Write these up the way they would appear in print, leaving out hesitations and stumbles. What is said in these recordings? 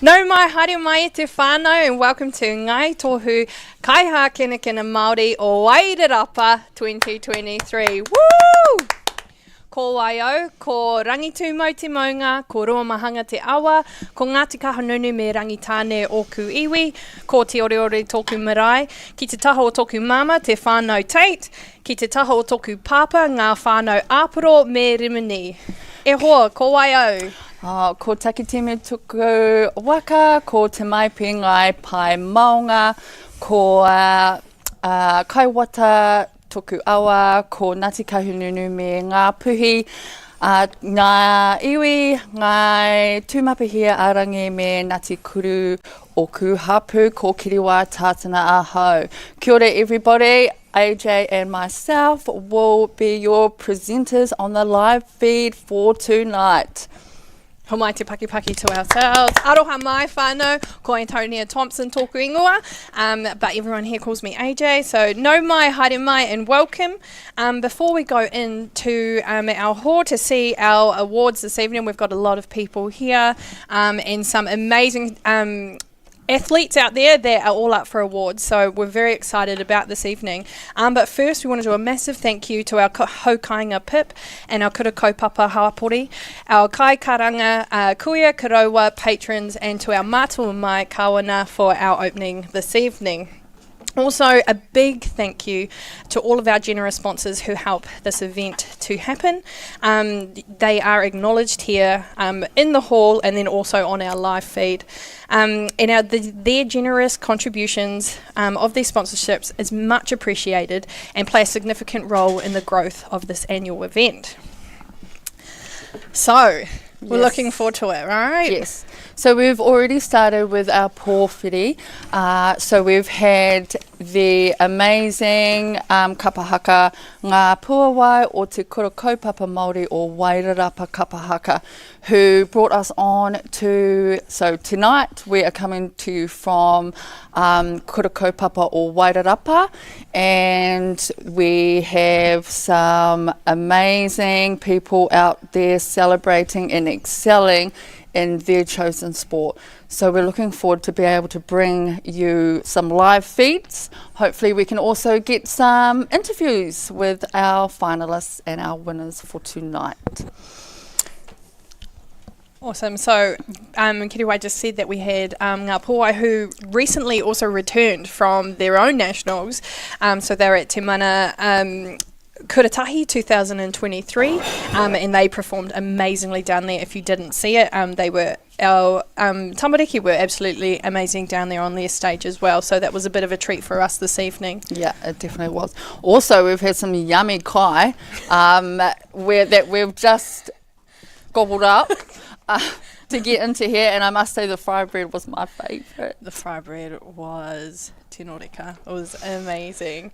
Nau mai, haere mai e te whānau, and welcome to Ngai Tohu Kaiha Kena Māori o Wairarapa 2023. Woo! Ko waio, ko rangitū mau te maunga, ko roa mahanga te awa, ko Ngāti Kahungunu me rangitāne o ku iwi, ko te oreore tōku marae, ki te taho o tōku mama, te whānau Tate, ki te taho o tōku papa, ngā whānau Aporo me Rimini. E hoa, ko waio. Ko takitime tuku waka, ko te mai pingai pai maunga, ko kaiwata tuku awa, ko Ngāti Kahungunu me ngā puhi, ngā iwi, ngai tūmapahia arangi me Ngāti Kuru o ku hapu, ko kiriwā tātana ahau. Kia ora everybody. AJ and myself will be your presenters on the live feed for tonight. Ho mai te paki to ourselves. Aroha mai whānau, ko Antonia Thompson tōku ingoa, but everyone here calls me AJ, so no mai, haere mai, and welcome. Before we go into our hall to see our awards this evening, we've got a lot of people here and some amazing athletes out there that are all up for awards, so we're very excited about this evening. But first we want to do a massive thank you to our haukainga Pip and our kura kaupapa Hapori, our kai karanga kuia karaua patrons, and to our mātua mai kawana for our opening this evening. Also, a big thank you to all of our generous sponsors who help this event to happen. They are acknowledged here in the hall and then also on our live feed. And their generous contributions of these sponsorships is much appreciated and play a significant role in the growth of this annual event. So, we're looking forward to it, right? Yes. So we've already started with our pōwhiri. So we've had the amazing kapahaka ngā puawai o te kura kaupapa Māori o Wairarapa kapahaka, who brought us on to, so tonight we are coming to you from kura kaupapa o Wairarapa, and we have some amazing people out there celebrating and excelling in their chosen sport. So we're looking forward to be able to bring you some live feeds. Hopefully we can also get some interviews with our finalists and our winners for tonight. Awesome. So Kiriwai just said that we had ngā pōwai who recently also returned from their own nationals. So they're at Te Mana Kuratahi 2023, and they performed amazingly down there. If you didn't see it, they were, our tamariki were absolutely amazing down there on their stage as well, so that was a bit of a treat for us this evening. Yeah, it definitely was. Also, we've had some yummy kai that we've just gobbled up to get into here, and I must say the fry bread was my favourite. The fry bread was tenorika. It was amazing.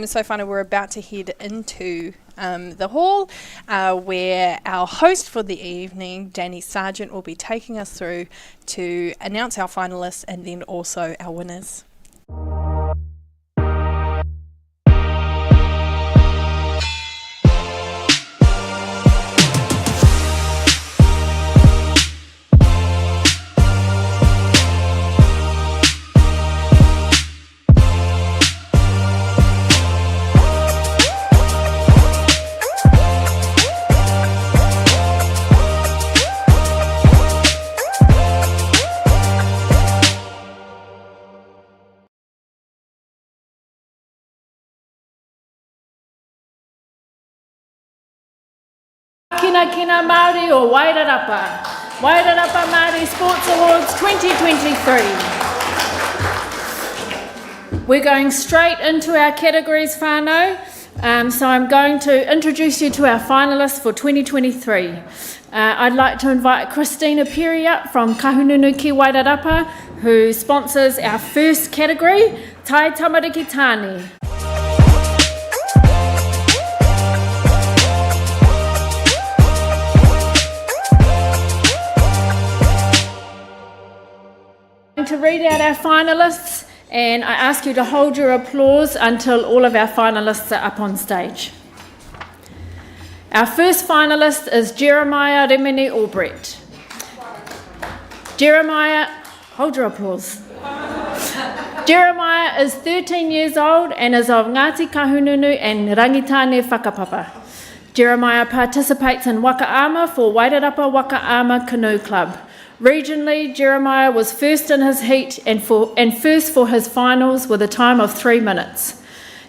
So finally we're about to head into the hall where our host for the evening, Danny Sargent, will be taking us through to announce our finalists and then also our winners. Kina Māori o Wairarapa. Wairarapa Māori Sports Awards 2023. We're going straight into our categories, whānau. So I'm going to introduce you to our finalists for 2023. I'd like to invite Christina Perry up from Kahungunu ki Wairarapa, who sponsors our first category, Tai Tamariki Tāne. To read out our finalists, and I ask you to hold your applause until all of our finalists are up on stage. Our first finalist is Jeremiah Rimini Albrecht. Jeremiah Hold your applause. Jeremiah is 13 years old and is of Ngāti Kahungunu and Rangitane Whakapapa. Jeremiah participates in Wakaama for Wairarapa Wakaama Canoe Club. Regionally, Jeremiah was first in his heat and first for his finals with a time of 3 minutes.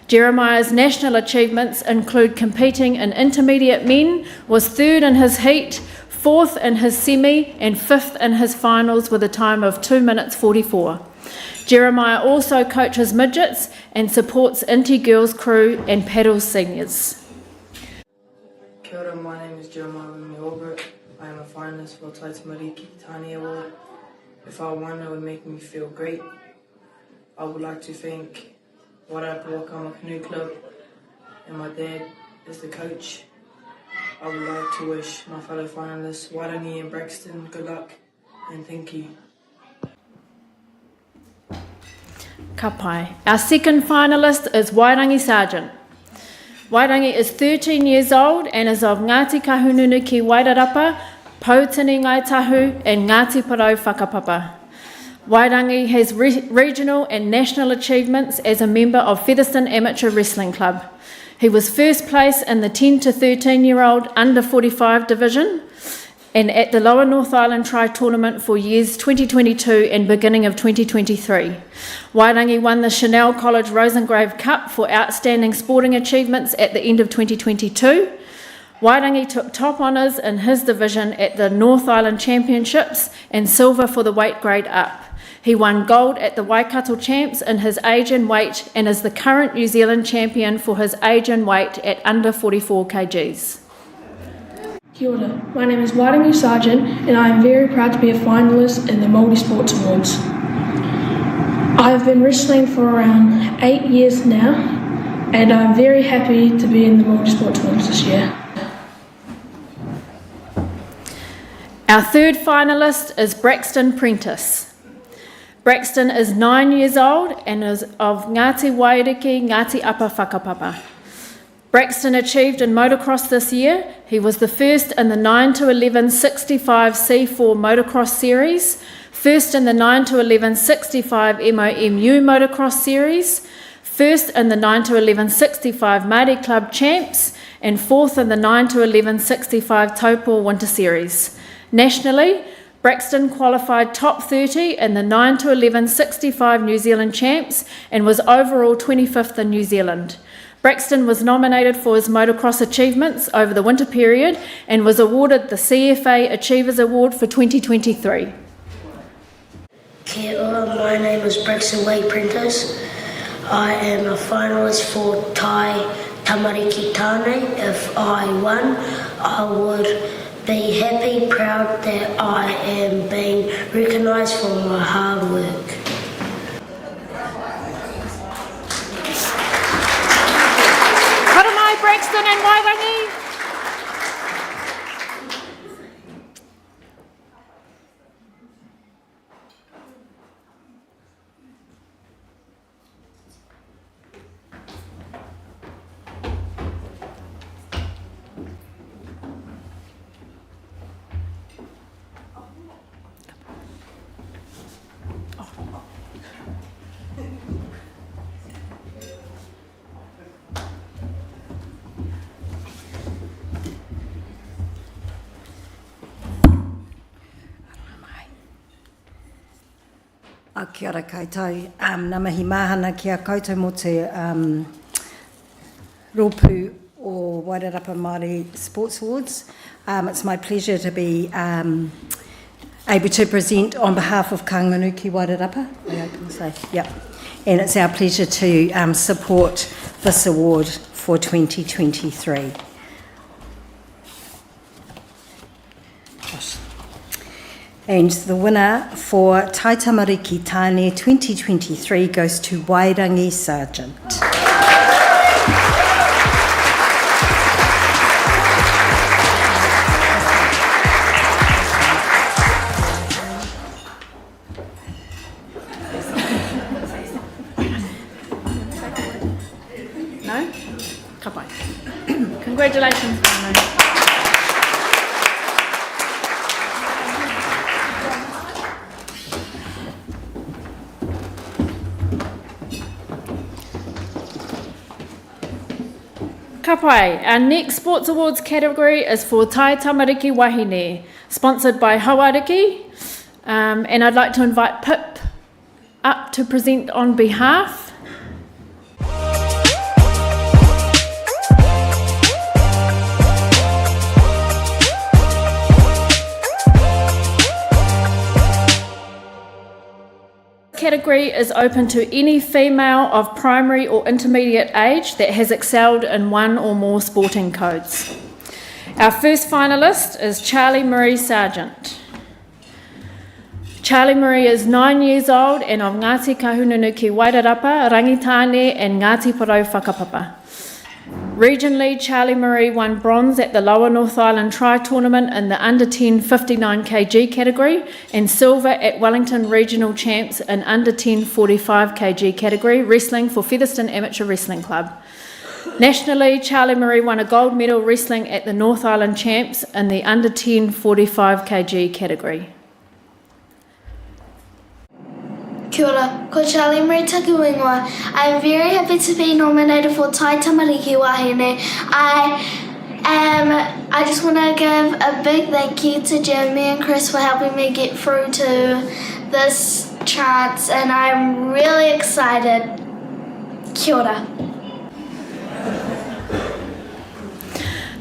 Jeremiah's national achievements include competing in intermediate men, was third in his heat, fourth in his semi, and fifth in his finals with a time of 2 minutes 44. Jeremiah also coaches midgets and supports Inti Girls Crew and paddles seniors. Kia ora, my name is Jeremiah Albert. I am a finalist for Taitamariki Tani Award. If I won, it would make me feel great. I would like to thank Wairarapa Wakaama Canoe Club and my dad is the coach. I would like to wish my fellow finalists, Wairangi and Braxton, good luck and thank you. Ka pai. Our second finalist is Wairangi Sargent. Wairangi is 13 years old and is of Ngāti Kahungunu ki Wairarapa, Pautini Ngai Tahu and Ngāti Parau Whakapapa. Wairangi has regional and national achievements as a member of Featherston Amateur Wrestling Club. He was first place in the 10 to 13-year-old under 45 division and at the Lower North Island Tri-Tournament for years 2022 and beginning of 2023. Wairangi won the Chanel College Rosengrave Cup for outstanding sporting achievements at the end of 2022. Wairangi took top honours in his division at the North Island Championships and silver for the weight grade up. He won gold at the Waikato Champs in his age and weight and is the current New Zealand champion for his age and weight at under 44 kgs. Kia ora, my name is Wairangi Sargent and I am very proud to be a finalist in the Maori Sports Awards. I have been wrestling for around 8 years now and I'm very happy to be in the Maori Sports Awards this year. Our third finalist is Braxton Prentice. Braxton is 9 years old and is of Ngāti Wairiki, Ngāti Apa Whakapapa. Braxton achieved in motocross this year. He was the first in the 9 to 11 65 C4 motocross series, first in the 9 to 11 65 MOMU motocross series, first in the 9 to 11 65 Māori Club Champs, and fourth in the 9 to 11 65 Taupō Winter Series. Nationally, Braxton qualified top 30 in the 9 to 11 65 New Zealand Champs and was overall 25th in New Zealand. Braxton was nominated for his motocross achievements over the winter period and was awarded the CFA Achievers Award for 2023. Kia ora, my name is Braxton Wade Prentice. I am a finalist for Tai Tamariki Tāne. If I won, I would be happy, proud that I am being recognised for my hard work. Karamai, Braxton and Wairangi. Kia ora koutou. Nā mihi māhana ki a koutou mo te rōpū o Wairarapa Māori Sports Awards. It's my pleasure to be able to present on behalf of Kanganuki Wairarapa. I can say, yep. And it's our pleasure to support this award for 2023. And the winner for Tai Tamariki Tāne 2023 goes to Wairangi Sargent. No? Ka pai. Congratulations, Wairangi. Ka pai. Our next Sports Awards category is for Tai Tamariki Wahine, sponsored by Hawariki. And I'd like to invite Pip up to present on behalf. Category is open to any female of primary or intermediate age that has excelled in one or more sporting codes. Our first finalist is Charlie Marie Sargent. Charlie Marie is 9 years old and of Ngāti Kahungunu ki Wairarapa, Rangitane and Ngāti Porou Whakapapa. Regionally, Charlie Marie won bronze at the Lower North Island Tri-Tournament in the under-10 59kg category and silver at Wellington Regional Champs in under-10 45kg category, wrestling for Featherston Amateur Wrestling Club. Nationally, Charlie Marie won a gold medal wrestling at the North Island Champs in the under-10 45kg category. Kia ora, ko Charlie Marie Takuingoa. I am very happy to be nominated for Tai Tamariki Wahine. I just want to give a big thank you to Jeremy and Chris for helping me get through to this chance, and I'm really excited. Kia ora.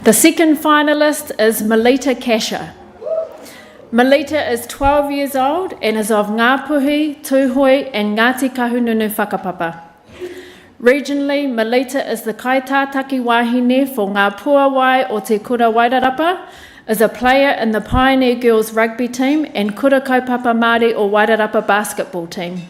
The second finalist is Melita Kasha. Melita is 12 years old and is of Ngāpuhi, Tūhoi and Ngāti Kahungunu Whakapapa. Regionally, Melita is the kaitātaki wahine for Ngā Puawai o Te Kura Wairarapa, is a player in the Pioneer Girls rugby team and Kura Kaupapa Māori o Wairarapa basketball team.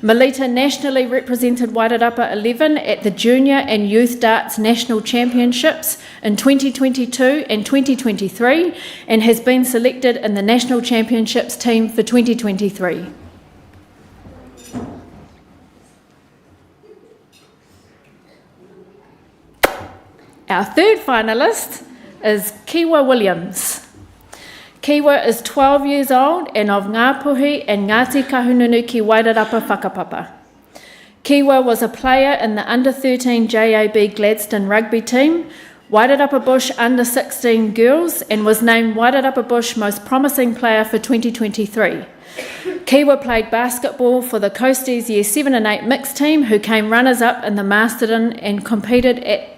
Melita nationally represented Wairarapa 11 at the Junior and Youth Darts National Championships in 2022 and 2023 and has been selected in the National Championships team for 2023. Our third finalist is Kiwa Williams. Kiwa is 12 years old and of Ngāpuhi and Ngāti Kahungunu ki Wairarapa Whakapapa. Kiwa was a player in the under-13 JAB Gladstone rugby team, Wairarapa Bush under-16 girls, and was named Wairarapa Bush Most Promising Player for 2023. Kiwa played basketball for the Coasties Year 7 and 8 mixed team, who came runners-up in the Masterton and competed at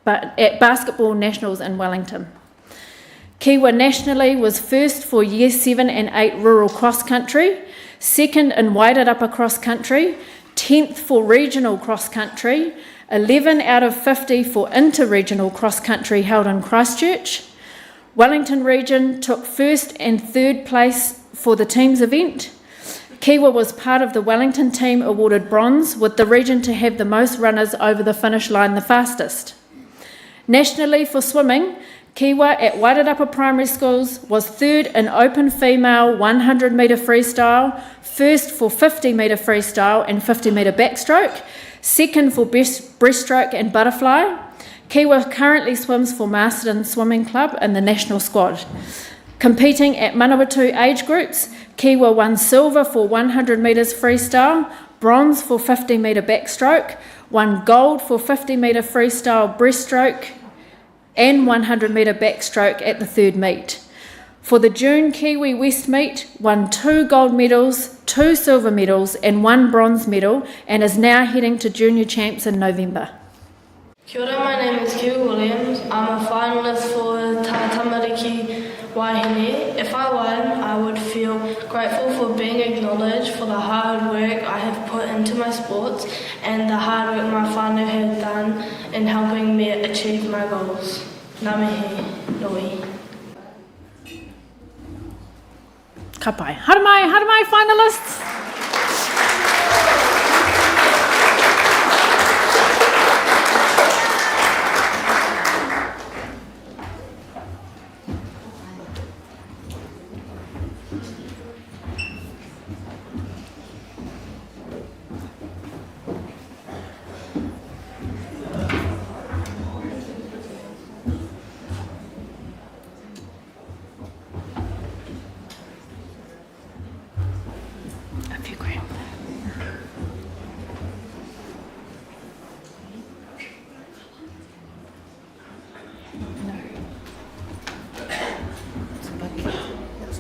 Basketball Nationals in Wellington. Kiwa nationally was first for Year 7 and 8 rural cross-country, second in Wairarapa cross-country, 10th for regional cross-country, 11 out of 50 for inter-regional cross-country held in Christchurch. Wellington region took first and third place for the team's event. Kiwa was part of the Wellington team awarded bronze, with the region to have the most runners over the finish line the fastest. Nationally for swimming, Kiwa at Wairarapa Primary Schools was third in open female 100 metre freestyle, first for 50 metre freestyle and 50 metre backstroke, second for breaststroke and butterfly. Kiwa currently swims for Masterton Swimming Club in the national squad. Competing at Manawatu age groups, Kiwa won silver for 100 metres freestyle, bronze for 50 metre backstroke, won gold for 50 metre freestyle breaststroke and 100 metre backstroke at the third meet. For the June Kiwi West meet, won 2 gold medals, 2 silver medals and 1 bronze medal, and is now heading to Junior Champs in November. Kia ora, my name is Kiwi Williams. I'm a finalist for Tai Tamariki Wahine. If I won, I would feel grateful for being acknowledged for the hard work I have put into my sports and the hard work my whānau have done in helping me achieve my goals. Ngā mihi nui. Ka pai. Haramai finalists.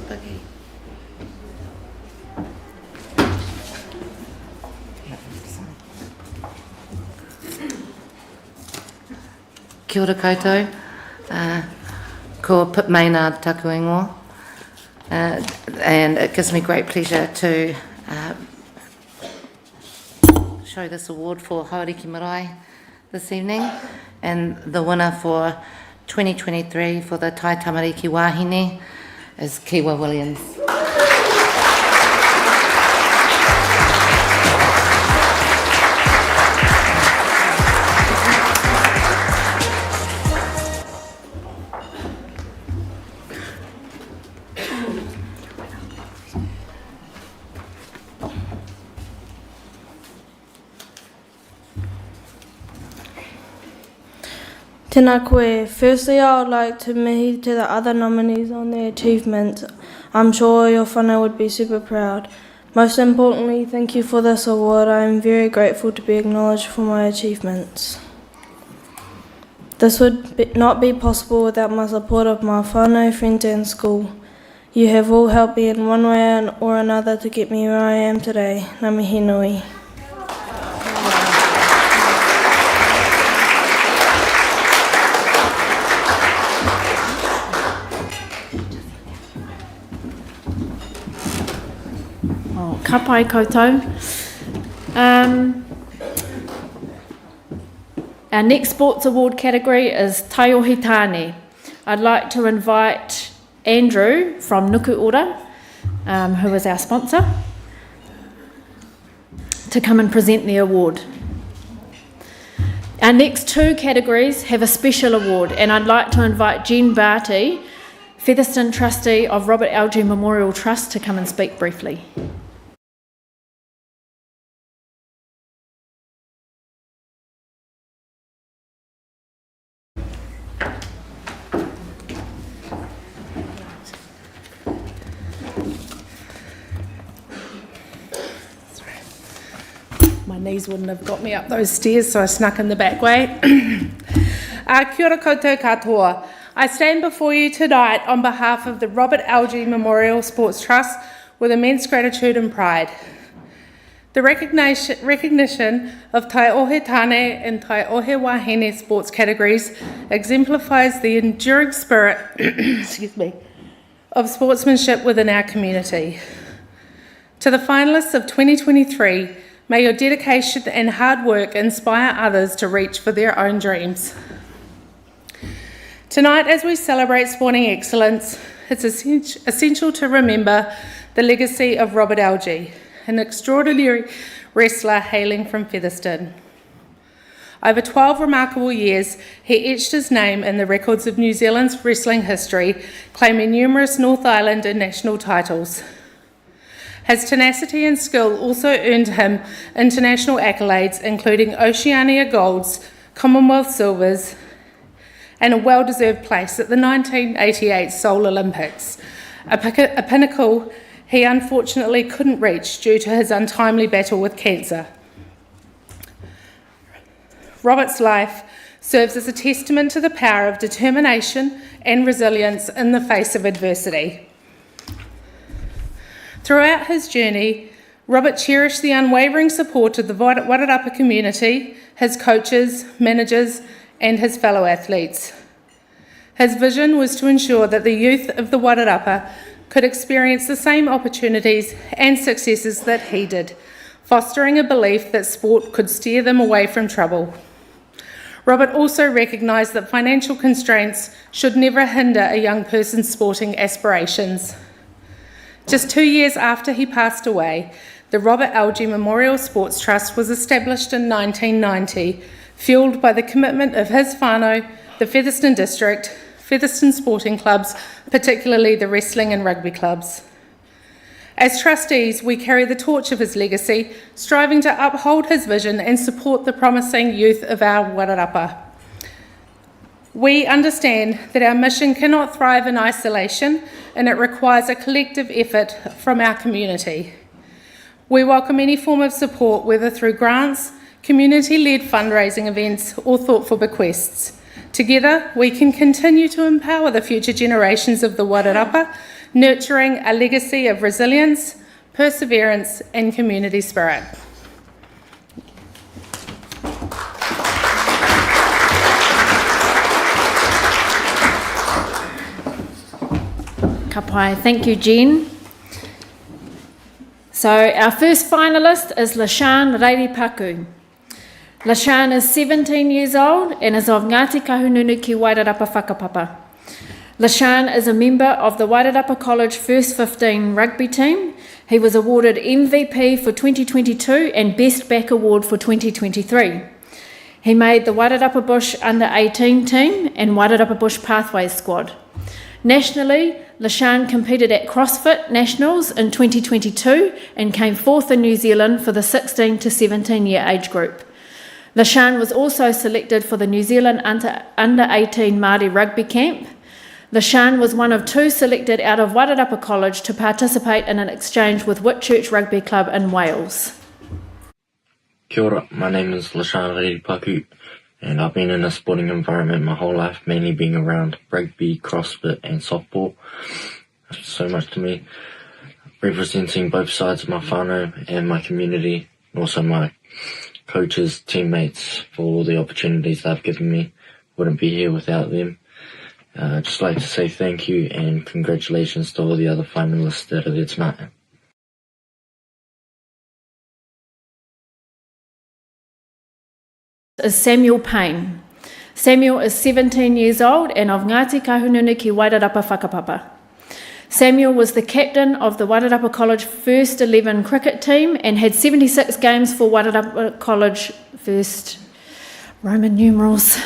Paki. Kia ora koutou. Ko Pip Maynard taku ingoa. And it gives me great pleasure to show this award for Hauriki Marae this evening, and the winner for 2023 for the Tai Tamariki Wahine is Kiwa Williams. Tēnā koe. Firstly, I would like to mihi to the other nominees on their achievements. I'm sure your whānau would be super proud. Most importantly, thank you for this award. I am very grateful to be acknowledged for my achievements. This would not be possible without my support of my whānau, friends and school. You have all helped me in one way or another to get me where I am today. Ngā mihi nui. Ka pai koutou. Our next sports award category is Tai Ohi Tāne. I'd like to invite Andrew from Nuku Ora, who is our sponsor, to come and present the award. Our next two categories have a special award, and I'd like to invite Jen Barty, Featherston Trustee of Robert Algie Memorial Trust, to come and speak briefly. My knees wouldn't have got me up those stairs, so I snuck in the back way. Kia ora koutou katoa. I stand before you tonight on behalf of the Robert Algie Memorial Sports Trust with immense gratitude and pride. The recognition of Tai Ohi Tāne and Tai Ohi Wahine sports categories exemplifies the enduring spirit of sportsmanship within our community. To the finalists of 2023, may your dedication and hard work inspire others to reach for their own dreams. Tonight, as we celebrate sporting excellence, it's essential to remember the legacy of Robert Algie, an extraordinary wrestler hailing from Featherston. Over 12 remarkable years, he etched his name in the records of New Zealand's wrestling history, claiming numerous North Island and national titles. His tenacity and skill also earned him international accolades, including Oceania Golds, Commonwealth Silvers, and a well-deserved place at the 1988 Seoul Olympics, a pinnacle he unfortunately couldn't reach due to his untimely battle with cancer. Robert's life serves as a testament to the power of determination and resilience in the face of adversity. Throughout his journey, Robert cherished the unwavering support of the Wairarapa community, his coaches, managers, and his fellow athletes. His vision was to ensure that the youth of the Wairarapa could experience the same opportunities and successes that he did, fostering a belief that sport could steer them away from trouble. Robert also recognised that financial constraints should never hinder a young person's sporting aspirations. Just 2 years after he passed away, the Robert Algie Memorial Sports Trust was established in 1990, fuelled by the commitment of his whānau, the Featherston District, Featherston sporting clubs, particularly the wrestling and rugby clubs. As trustees, we carry the torch of his legacy, striving to uphold his vision and support the promising youth of our Wairarapa. We understand that our mission cannot thrive in isolation, and it requires a collective effort from our community. We welcome any form of support, whether through grants, community-led fundraising events, or thoughtful bequests. Together, we can continue to empower the future generations of the Wairarapa nurturing a legacy of resilience, perseverance and community spirit. Ka pai. Thank you, Jen. So our first finalist is Lashan Reiripaku. Lashan is 17 years old and is of Ngāti Kahungunu ki Wairarapa whakapapa. Lashan is a member of the Wairarapa College First 15 rugby team. He was awarded MVP for 2022 and Best Back Award for 2023. He made the Wairarapa Bush Under-18 team and Wairarapa Bush Pathways squad. Nationally, Lashan competed at CrossFit Nationals in 2022 and came fourth in New Zealand for the 16 to 17 year age group. Lashan was also selected for the New Zealand Under-18 Māori Rugby Camp. Lashan was one of two selected out of Wairarapa College to participate in an exchange with Whitchurch Rugby Club in Wales. Kia ora, my name is Lashan Reiripaku, and I've been in a sporting environment my whole life, mainly being around rugby, CrossFit and softball. That's so much to me. Representing both sides of my whānau and my community, and also my coaches, teammates, for all the opportunities they've given me. Wouldn't be here without them. Just like to say thank you and congratulations to all the other finalists that are there tonight. Is Samuel Payne. Samuel is 17 years old and of Ngāti Kahungunu ki Wairarapa whakapapa. Samuel was the captain of the Wairarapa College First 11 cricket team and had 76 games for Wairarapa College First Roman numerals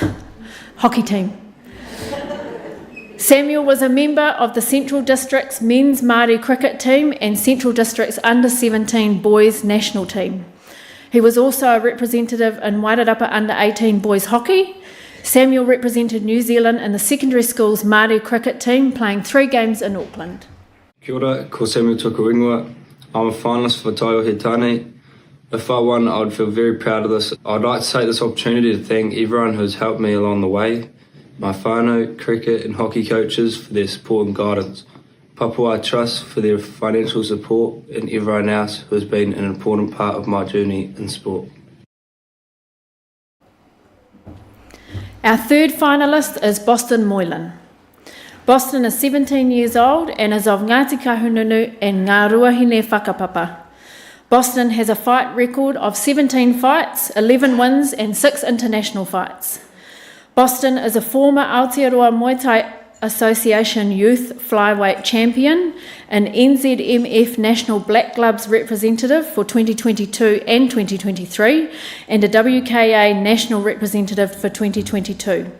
hockey team. Samuel was a member of the Central District's men's Māori cricket team and Central District's Under-17 boys national team. He was also a representative in Wairarapa Under-18 boys hockey. Samuel represented New Zealand in the secondary school's Māori cricket team, playing 3 games in Auckland. Kia ora, ko Samuel Tukuingoa. I'm a finalist for Tai Ohe Tāne. If I won, I would feel very proud of this. I'd like to take this opportunity to thank everyone who's helped me along the way, my whānau, cricket and hockey coaches for their support and guidance, Papua Trust for their financial support, and everyone else who has been an important part of my journey in sport. Our third finalist is Boston Moylan. Boston is 17 years old and is of Ngāti Kahungunu and Ngā Ruahine whakapapa. Boston has a fight record of 17 fights, 11 wins and 6 international fights. Boston is a former Aotearoa Muay Thai Association Youth Flyweight Champion, an NZMF National Black Gloves representative for 2022 and 2023, and a WKA National representative for 2022.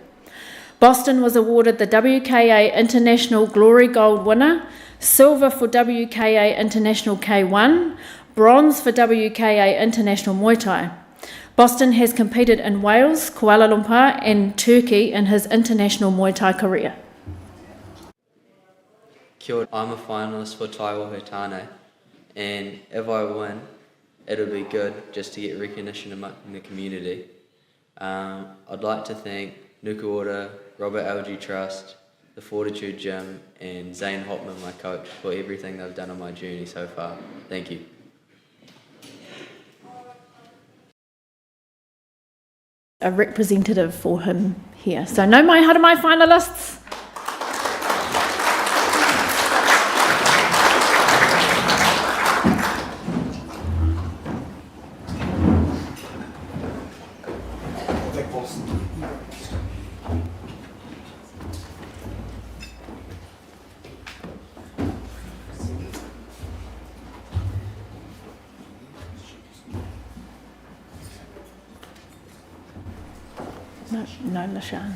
Boston was awarded the WKA International Glory Gold winner, silver for WKA International K1, bronze for WKA International Muay Thai. Boston has competed in Wales, Kuala Lumpur and Turkey in his international Muay Thai career. Kia ora. I'm a finalist for Tai Ohe Tāne, and if I win, it'll be good just to get recognition in the community. I'd like to thank Nukuora, Robert Algie Trust, the Fortitude Gym, and Zane Hopman, my coach, for everything they've done on my journey so far. Thank you. A representative for him here. So no mai hara mai finalists. No, Lashan.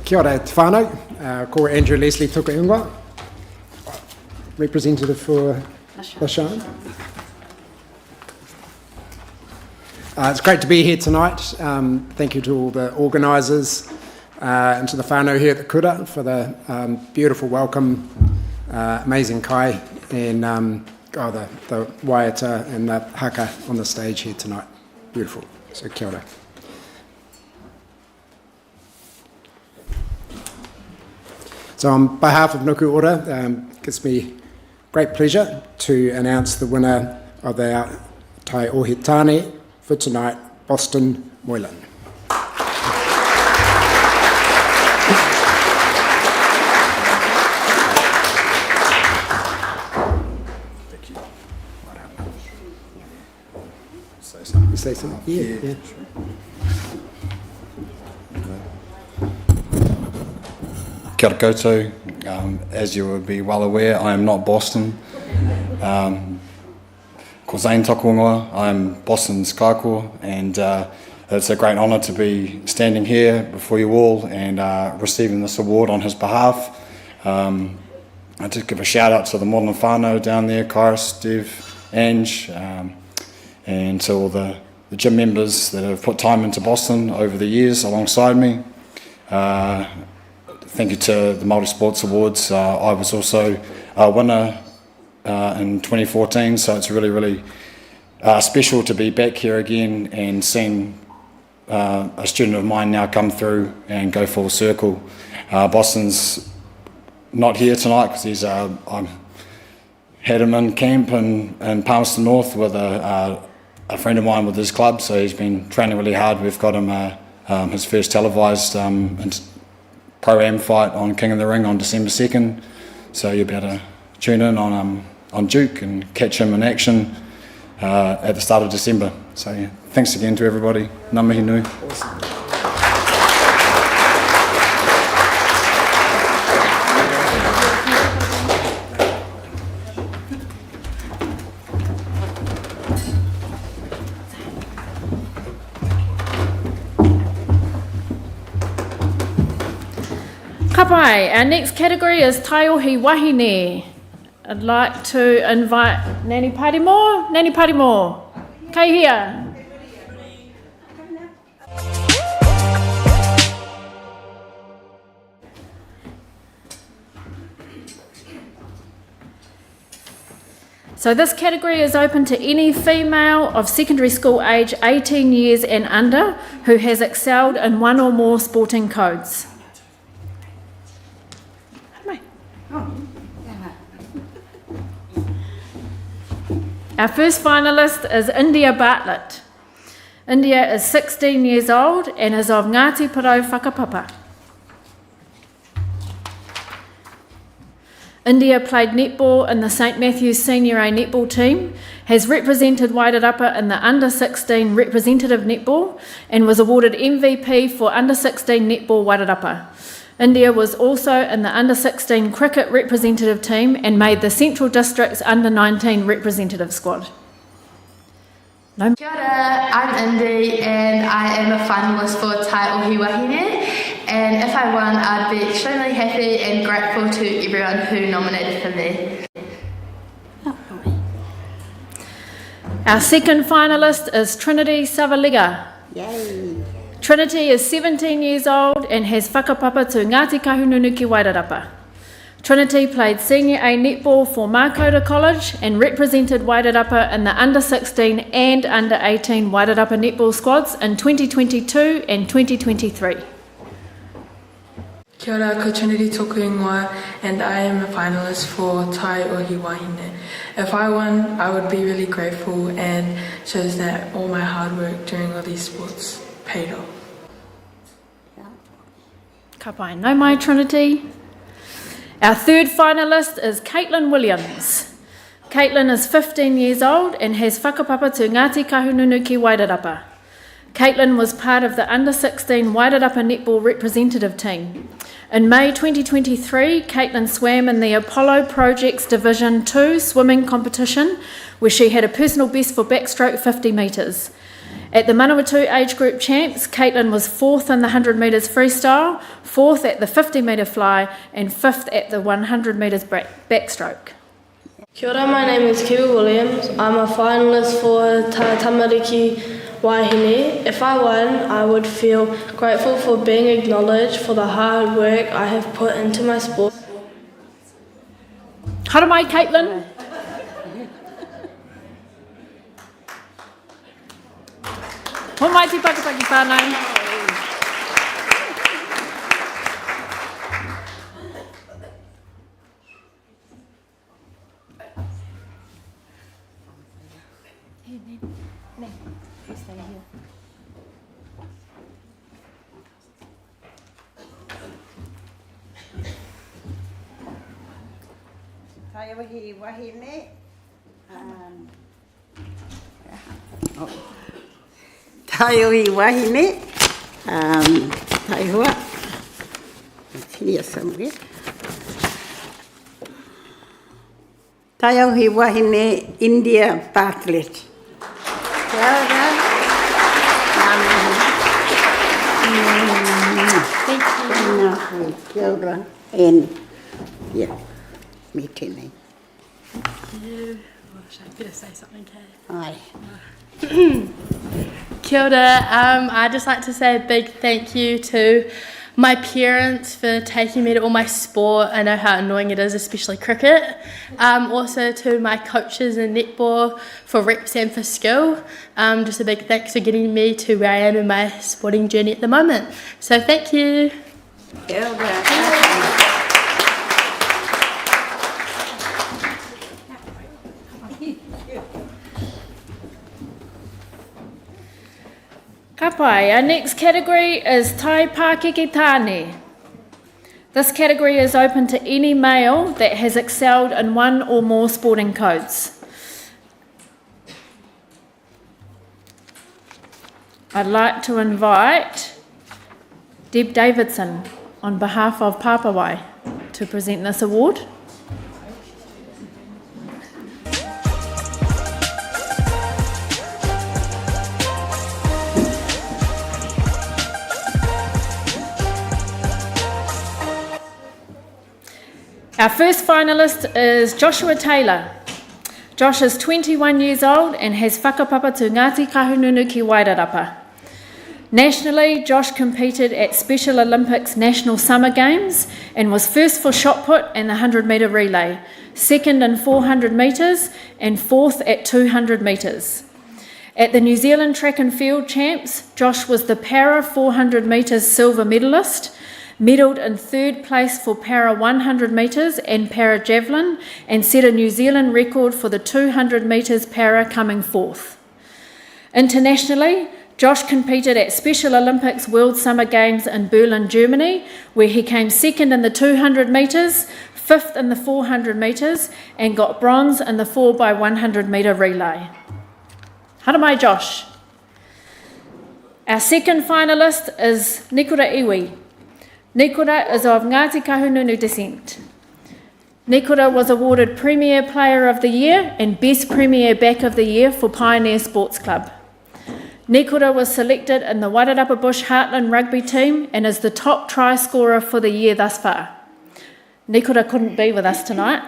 Kia ora te whānau, ko Andrew Leslie Tukuingoa, representative for Lashan. It's great to be here tonight. Thank you to all the organisers and to the whānau here at the Kura for the beautiful welcome, amazing kai, and the waiata and the haka on the stage here tonight. Beautiful. So kia ora. So on behalf of Nuku Ora, it gives me great pleasure to announce the winner of our Tai Ohitane for tonight, Boston Moylan. Thank you. You say something? Yeah. Sure. Kia ora koutou. As you would be well aware, I am not Boston. Ko Zane Tokuingoa, I'm Boston's kaikoa, and it's a great honour to be standing here before you all and receiving this award on his behalf. I just give a shout out to the Modeling whānau down there, Kairos, Steve, Ange, and to all the gym members that have put time into Boston over the years alongside me. Thank you to the Maori Sports Awards. I was also a winner in 2014, so it's really, really special to be back here again and seeing a student of mine now come through and go full circle. Boston's not here tonight because he's I had him in camp in Palmerston North with a friend of mine with his club, so he's been training really hard. We've got him his first televised Pro-Am fight on King of the Ring on December 2nd, so you'll be able to tune in on Duke and catch him in action at the start of December. So yeah, thanks again to everybody. Ngā mihi nui. Awesome. Kapai, our next category is Taiohi Wahine. I'd like to invite Nani Parimo. Nani Parimo, kei hia. So this category is open to any female of secondary school age 18 years and under who has excelled in one or more sporting codes. Our first finalist is India Bartlett. India is 16 years old and is of Ngāti Porou Whakapapa. India played netball in the St Matthews Senior A netball team, has represented Wairarapa in the under-16 representative netball and was awarded MVP for under-16 netball Wairarapa. India was also in the under-16 cricket representative team and made the Central District's under-19 representative squad. No. Kia ora, I'm Indy and I am a finalist for Taiohi Wahine, and if I won I'd be extremely happy and grateful to everyone who nominated for me. Our second finalist is Trinity Savaliga. Yay! Trinity is 17 years old and has whakapapa to Ngāti Kahungunu ki Wairarapa. Trinity played Senior A netball for Mākota College and represented Wairarapa in the under-16 and under-18 Wairarapa netball squads in 2022 and 2023. Kia ora, ko Trinity Tokuingoa, and I am a finalist for Taiohi Wahine. If I won, I would be really grateful and shows that all my hard work during all these sports paid off. Ka pai nau mai, Trinity. Our third finalist is Caitlin Williams. Caitlin is 15 years old and has whakapapa to Ngāti Kahungunu ki Wairarapa. Caitlin was part of the under-16 Wairarapa netball representative team. In May 2023, Caitlin swam in the Apollo Project's Division 2 swimming competition, where she had a personal best for backstroke 50 metres. At the Manawatu age group champs, Caitlin was 4th in the 100 metres freestyle, 4th at the 50 metre fly, and 5th at the 100 metres backstroke. Kia ora, my name is Kiwi Williams. I'm a finalist for Tamariki wahine. If I won, I would feel grateful for being acknowledged for the hard work I have put into my sport. Hara mai, Caitlin. Ho mai te pakapaki whānau. Taiawahi wahine. Taiawahi wahine. Taihua. It's here somewhere. Taiawahi wahine India Bartlett. Kia ora. And yeah, me tēnei. I better say something, Kay. Aye. Kia ora. I'd just like to say a big thank you to my parents for taking me to all my sport. I know how annoying it is, especially cricket. Also to my coaches in netball for reps and for skill. Just a big thanks for getting me to where I am in my sporting journey at the moment. So thank you. Kia ora. Kapai, our next category is Tai Pākeke Tāne. This category is open to any male that has excelled in one or more sporting codes. I'd like to invite Deb Davidson on behalf of Papawai to present this award. Our first finalist is Joshua Taylor. Josh is 21 years old and has whakapapa to Ngāti Kahungunu ki Wairarapa. Nationally, Josh competed at Special Olympics National Summer Games and was first for shot put and the 100 metre relay, second in 400 metres and fourth at 200 metres. At the New Zealand Track and Field Champs, Josh was the para 400 metres silver medalist, medalled in third place for para 100 metres and para javelin, and set a New Zealand record for the 200 metres para coming fourth. Internationally, Josh competed at Special Olympics World Summer Games in Berlin, Germany, where he came second in the 200 metres, fifth in the 400 metres, and got bronze in the 4x100 metre relay. Hara mai, Josh. Our second finalist is Nikura Iwi. Nikura is of Ngāti Kahungunu descent. Nikura was awarded Premier Player of the Year and Best Premier Back of the Year for Pioneer Sports Club. Nikura was selected in the Wairarapa Bush Heartland rugby team and is the top try scorer for the year thus far. Nikura couldn't be with us tonight,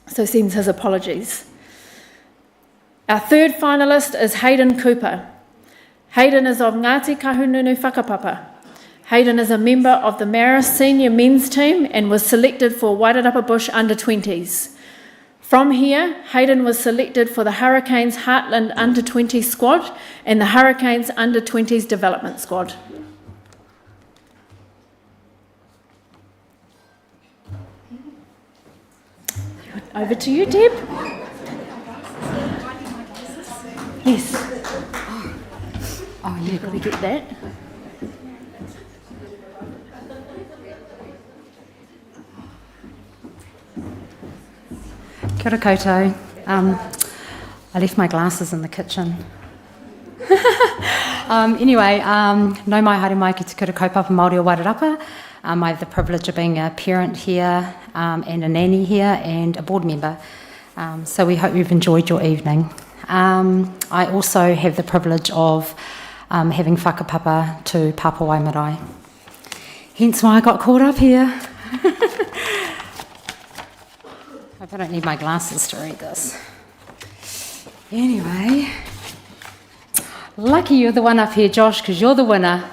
so sends his apologies. Our third finalist is Hayden Cooper. Hayden is of Ngāti Kahungunu Whakapapa. Hayden is a member of the Maris senior men's team and was selected for Wairarapa Bush under-20s. From here, Hayden was selected for the Hurricanes Heartland under-20 squad and the Hurricanes under-20s development squad. Over to you, Deb. Yes. Oh, yeah, got to get that. Kia ora koutou. I left my glasses in the kitchen. Anyway, no mai haere mai ki te kura kaupapa Māori o Wairarapa. I have the privilege of being a parent here and a nanny here and a board member. So we hope you've enjoyed your evening. I also have the privilege of having whakapapa to Papawai Marae. Hence why I got caught up here. Hope I don't need my glasses to read this. Anyway, Lucky you're the one up here, Josh, because you're the winner.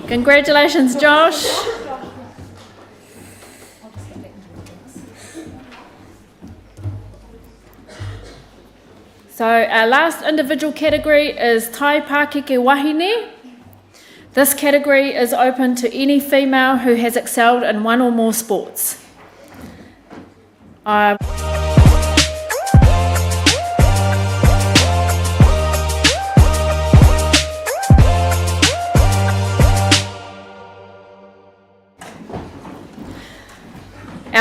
Congratulations, Josh. So our last individual category is Tai Pākeke Wahine. This category is open to any female who has excelled in one or more sports. Our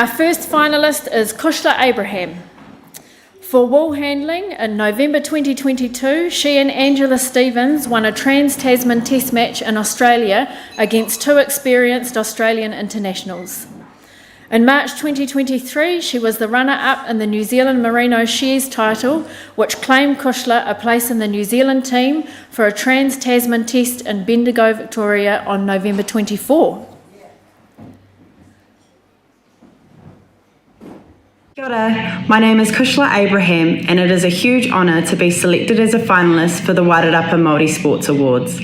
first finalist is Kushla Abraham. For wool handling, in November 2022, she and Angela Stevens won a Trans-Tasman Test match in Australia against two experienced Australian internationals. In March 2023, she was the runner-up in the New Zealand Merino Shares title, which claimed Kushla a place in the New Zealand team for a Trans-Tasman Test in Bendigo, Victoria on November 24. Kia ora, my name is Kushla Abraham and it is a huge honour to be selected as a finalist for the Wairarapa Māori Sports Awards.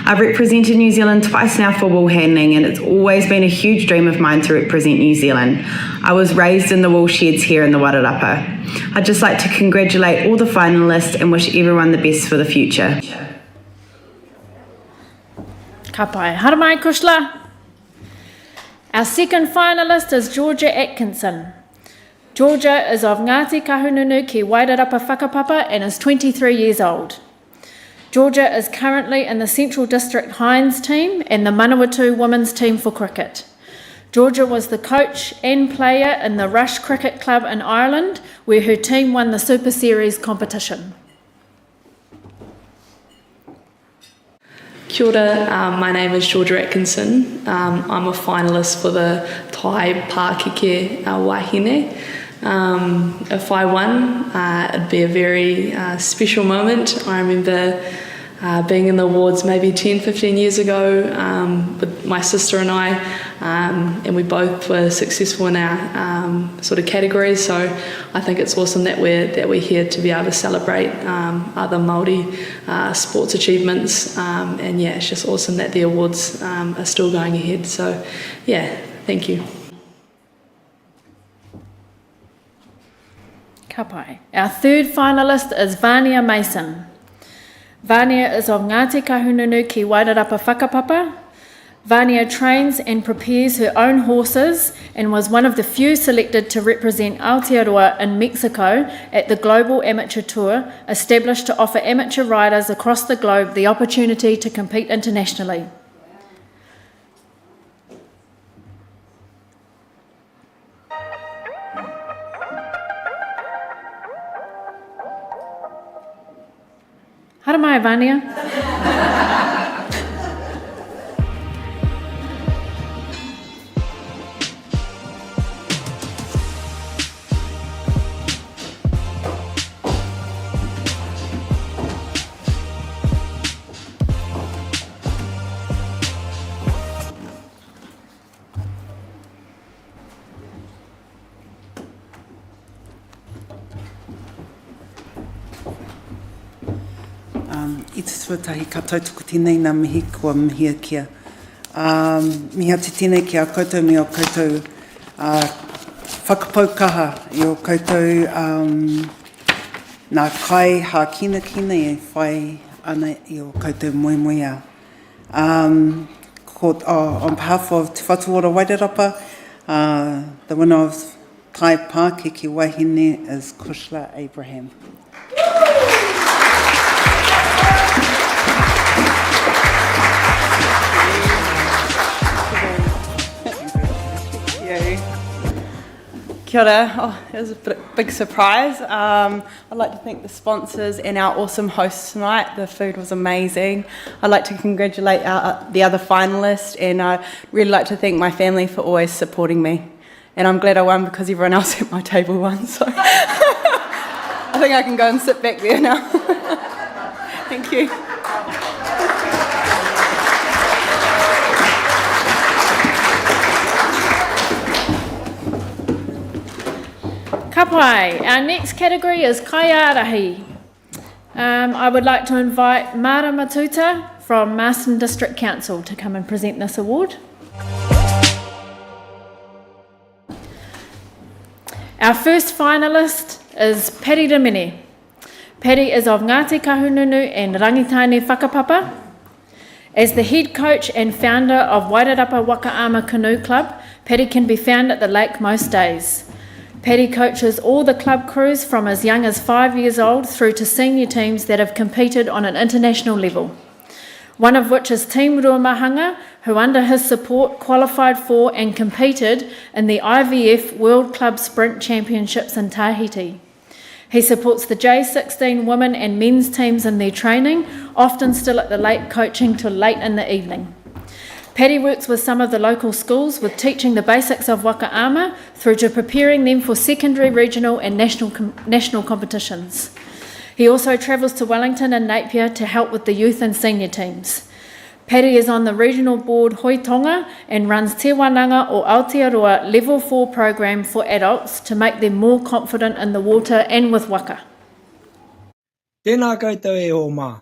I've represented New Zealand twice now for wool handling and it's always been a huge dream of mine to represent New Zealand. I was raised in the wool sheds here in the Wairarapa. I'd just like to congratulate all the finalists and wish everyone the best for the future. Ka pai. Hara mai, Kushla. Our second finalist is Georgia Atkinson. Georgia is of Ngāti Kahungunu ki Wairarapa Whakapapa and is 23 years old. Georgia is currently in the Central District Hinds team and the Manawatu women's team for cricket. Georgia was the coach and player in the Rush Cricket Club in Ireland, where her team won the Super Series competition. Kia ora, my name is Georgia Atkinson. I'm a finalist for the Tai Pākeke Wahine. If I won, it'd be a very special moment. I remember being in the awards maybe 10-15 years ago with my sister and I, and we both were successful in our sort of categories. So I think it's awesome that we're here to be able to celebrate other Māori sports achievements, and yeah, it's just awesome that the awards are still going ahead. So yeah, thank you. Ka pai. Our third finalist is Vania Mason. Vania is of Ngāti Kahungunu ki Wairarapa Whakapapa. Vania trains and prepares her own horses and was one of the few selected to represent Aotearoa in Mexico at the Global Amateur Tour, established to offer amateur riders across the globe the opportunity to compete internationally. Hara mai, Vania. I te tuatahi katoa tuku tēnei nā mihi kua mihia kia. Mihia te tēnei ki a koutou me o koutou whakapaukaha i o koutou nā kai hā kina e whai ana i o koutou moemoea. On behalf of Te Whatuora Wairarapa, the winner of Tai Pākeke Wahine is Kushla Abraham. Kia ora. It was a big surprise. I'd like to thank the sponsors and our awesome hosts tonight. The food was amazing. I'd like to congratulate the other finalists, and I'd really like to thank my family for always supporting me. And I'm glad I won because everyone else at my table won, so I think I can go and sit back there now. Thank you. Ka pai. Our next category is kaiarahi. I would like to invite Mara Matuta from Marsden District Council to come and present this award. Our first finalist is Patty Domini. Patty is of Ngāti Kahununu and Rangitaine Whakapapa. As the head coach and founder of Wairarapa Wakaama Canoe Club, Patty can be found at the lake most days. Patty coaches all the club crews from as young as 5 years old through to senior teams that have competed on an international level. One of which is Team Ruamahanga, who under his support qualified for and competed in the IVF World Club Sprint Championships in Tahiti. He supports the J16 women and men's teams in their training, often still at the lake coaching till late in the evening. Paddy works with some of the local schools with teaching the basics of wakaama through to preparing them for secondary, regional and national competitions. He also travels to Wellington and Napier to help with the youth and senior teams. Paddy is on the regional board Hoi Tonga and runs Te Wananga or Aotearoa Level 4 program for adults to make them more confident in the water and with waka. Tēnā koutou e o mā.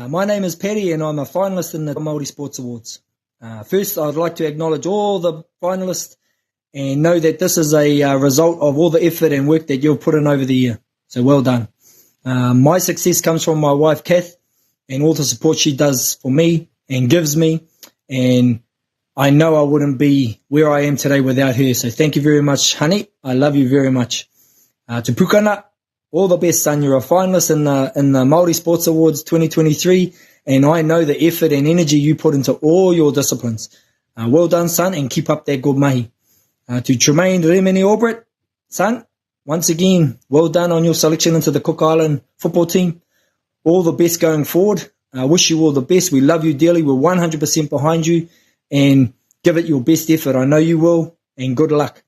My name is Paddy and I'm a finalist in the Maori Sports Awards. First, I'd like to acknowledge all the finalists and know that this is a result of all the effort and work that you've put in over the year. So well done. My success comes from my wife, Kath, and all the support she does for me and gives me. And I know I wouldn't be where I am today without her. So thank you very much, honey. I love you very much. To Pukana, all the best, son. You're a finalist in the Maori Sports Awards 2023. And I know the effort and energy you put into all your disciplines. Well done, son, and keep up that good mahi. To Tremaine Remini Albert, son, once again, well done on your selection into the Cook Island football team. All the best going forward. I wish you all the best. We love you dearly. We're 100% behind you. And give it your best effort. I know you will. And good luck.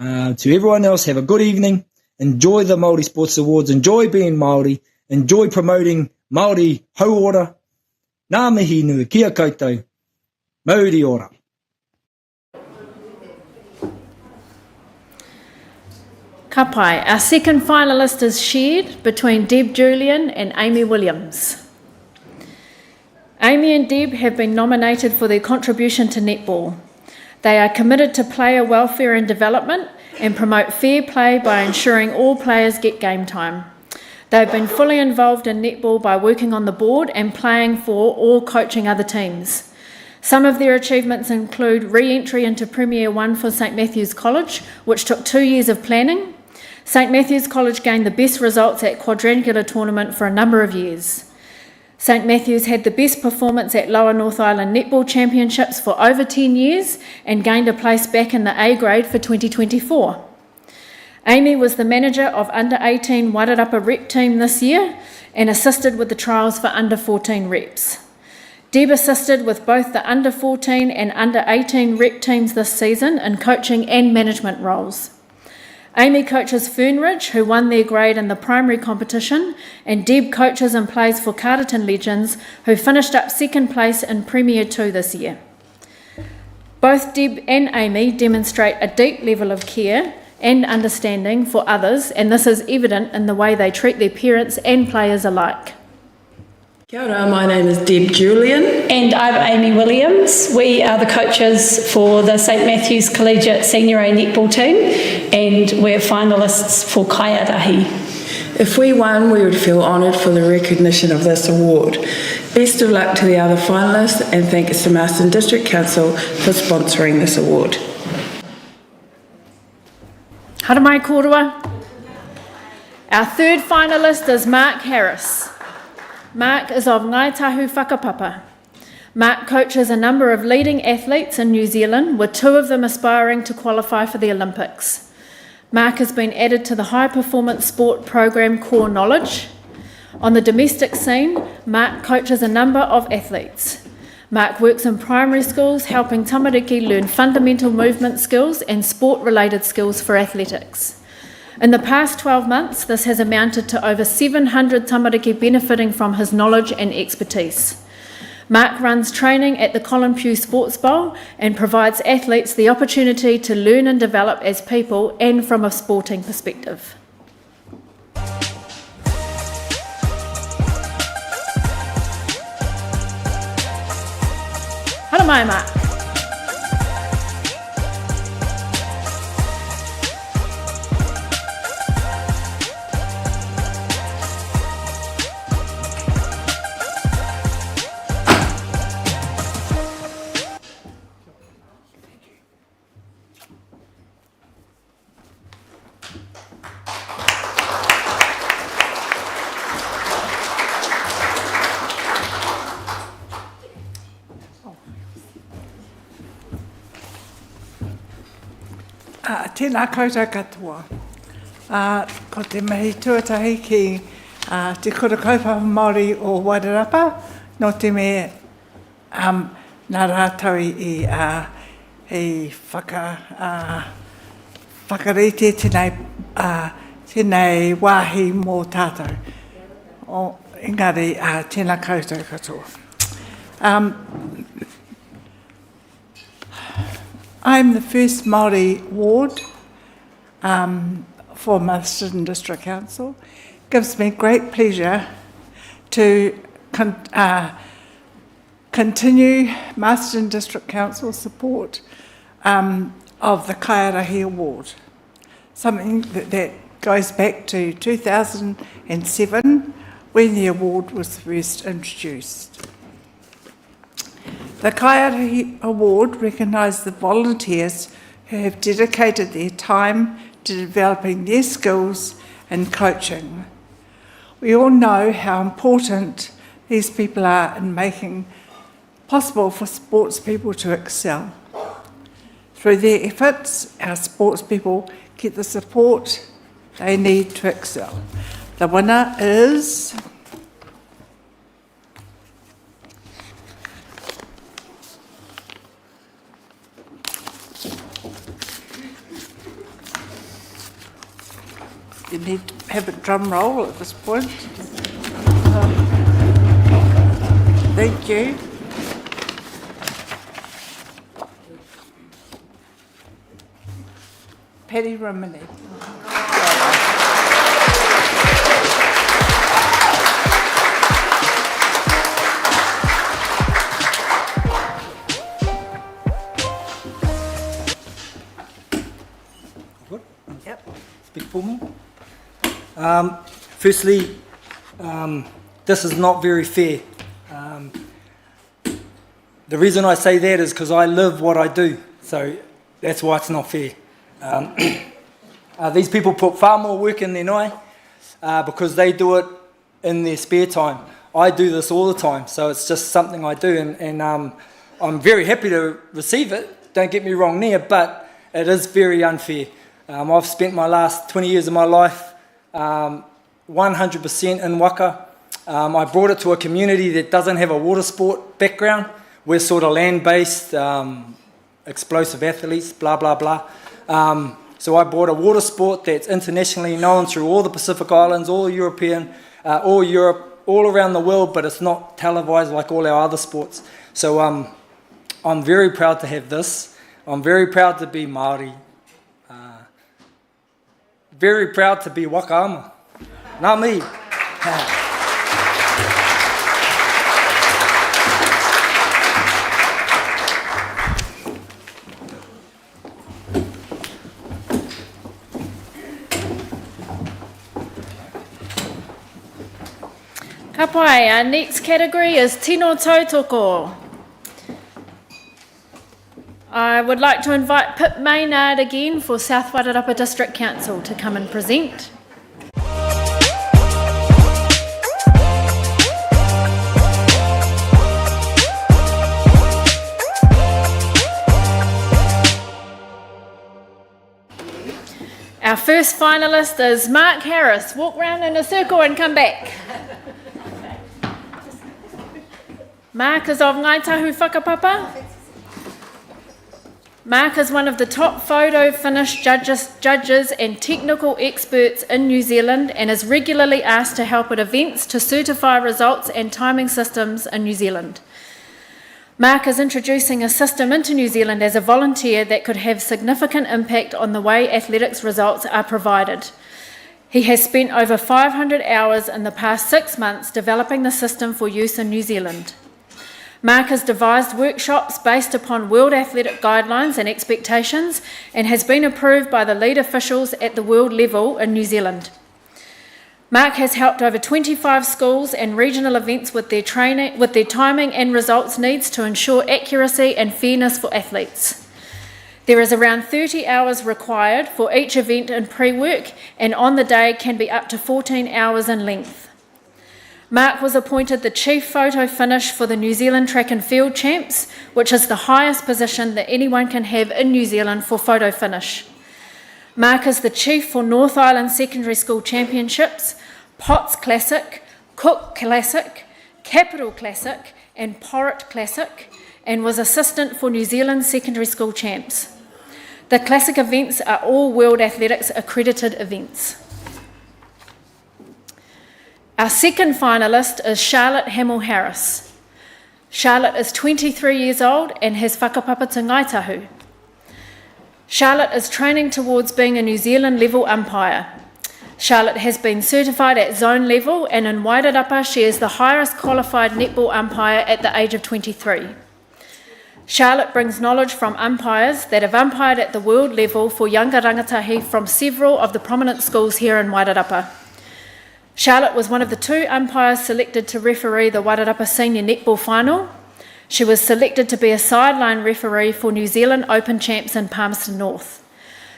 To everyone else, have a good evening. Enjoy the Māori Sports Awards. Enjoy being Māori. Enjoy promoting Māori hauora. Nā mihi nui kia koutou. Mauri ora. Ka pai. Our second finalist is shared between Deb Julian and Amy Williams. Amy and Deb have been nominated for their contribution to netball. They are committed to player welfare and development and promote fair play by ensuring all players get game time. They've been fully involved in netball by working on the board and playing for or coaching other teams. Some of their achievements include re-entry into Premier 1 for St Matthew's College, which took 2 years of planning. St Matthew's College gained the best results at quadrangular tournament for a number of years. St Matthew's had the best performance at Lower North Island Netball Championships for over 10 years and gained a place back in the A grade for 2024. Amy was the manager of under-18 Wairarapa rep team this year and assisted with the trials for under-14 reps. Deb assisted with both the under-14 and under-18 rep teams this season in coaching and management roles. Amy coaches Fernridge, who won their grade in the primary competition, and Deb coaches and plays for Carterton Legends, who finished up second place in Premier 2 this year. Both Deb and Amy demonstrate a deep level of care and understanding for others, and this is evident in the way they treat their parents and players alike. Kia ora, my name is Deb Julian. And I'm Amy Williams. We are the coaches for the St Matthew's Collegiate Senior A netball team, and we're finalists for Kaiarahi. If we won, we would feel honoured for the recognition of this award. Best of luck to the other finalists, and thanks to Marsden District Council for sponsoring this award. Hara mai korua. Our third finalist is Mark Harris. Mark is of Ngāi Tahu Whakapapa. Mark coaches a number of leading athletes in New Zealand, with 2 of them aspiring to qualify for the Olympics. Mark has been added to the high performance sport program Core Knowledge. On the domestic scene, Mark coaches a number of athletes. Mark works in primary schools, helping tamariki learn fundamental movement skills and sport-related skills for athletics. In the past 12 months, this has amounted to over 700 tamariki benefiting from his knowledge and expertise. Mark runs training at the Colin Pugh Sports Bowl and provides athletes the opportunity to learn and develop as people and from a sporting perspective. Hara mai, Mark. Tēnā koutou katoa. Ko te mihi tuatahi ki te kura kaupapa Māori o Wairarapa, no te me nā rātau i whakarite tēnei wāhi mō tātou. Engari, tēnā koutou katoa. I'm the first Māori ward for Marsden District Council. It gives me great pleasure to continue Marsden District Council support of the Kaiarahi Award, something that goes back to 2007 when the award was first introduced. The Kaiarahi Award recognises the volunteers who have dedicated their time to developing their skills and coaching. We all know how important these people are in making possible for sports people to excel. Through their efforts, our sports people get the support they need to excel. The winner is you need to have a drum roll at this point. Thank you. Patty Rimini. Good? Yep. Speak for me. Firstly, this is not very fair. The reason I say that is because I live what I do, so that's why it's not fair. These people put far more work in than I, because they do it in their spare time. I do this all the time, so it's just something I do, and I'm very happy to receive it, don't get me wrong there, but it is very unfair. I've spent my last 20 years of my life 100% in waka. I brought it to a community that doesn't have a water sport background. We're sort of land-based, explosive athletes, blah, blah, blah. So I brought a water sport that's internationally known through all the Pacific Islands, all European, all Europe, all around the world, but it's not televised like all our other sports. So I'm very proud to have this. I'm very proud to be Māori. Very proud to be wakaama. Not me. Ka pai, our next category is Tino Tautoko. I would like to invite Pip Maynard again for South Wairarapa District Council to come and present. Our first finalist is Mark Harris. Walk round in a circle and come back. Mark is of Ngāi Tahu Whakapapa. Mark is one of the top photo finish judges and technical experts in New Zealand and is regularly asked to help at events to certify results and timing systems in New Zealand. Mark is introducing a system into New Zealand as a volunteer that could have significant impact on the way athletics results are provided. He has spent over 500 hours in the past 6 months developing the system for use in New Zealand. Mark has devised workshops based upon World Athletic guidelines and expectations and has been approved by the lead officials at the world level in New Zealand. Mark has helped over 25 schools and regional events with their timing and results needs to ensure accuracy and fairness for athletes. There is around 30 hours required for each event in pre-work, and on the day can be up to 14 hours in length. Mark was appointed the Chief Photo Finish for the New Zealand Track and Field Champs, which is the highest position that anyone can have in New Zealand for photo finish. Mark is the Chief for North Island Secondary School Championships, Potts Classic, Cook Classic, Capital Classic and Porritt Classic, and was Assistant for New Zealand Secondary School Champs. The Classic events are all World Athletics accredited events. Our second finalist is Charlotte Hamill-Harris. Charlotte is 23 years old and has whakapapa to Ngaitahu. Charlotte is training towards being a New Zealand level umpire. Charlotte has been certified at zone level, and in Wairarapa she is the highest qualified netball umpire at the age of 23. Charlotte brings knowledge from umpires that have umpired at the world level for younger rangatahi from several of the prominent schools here in Wairarapa. Charlotte was one of the 2 umpires selected to referee the Wairarapa Senior Netball Final. She was selected to be a sideline referee for New Zealand Open Champs in Palmerston North.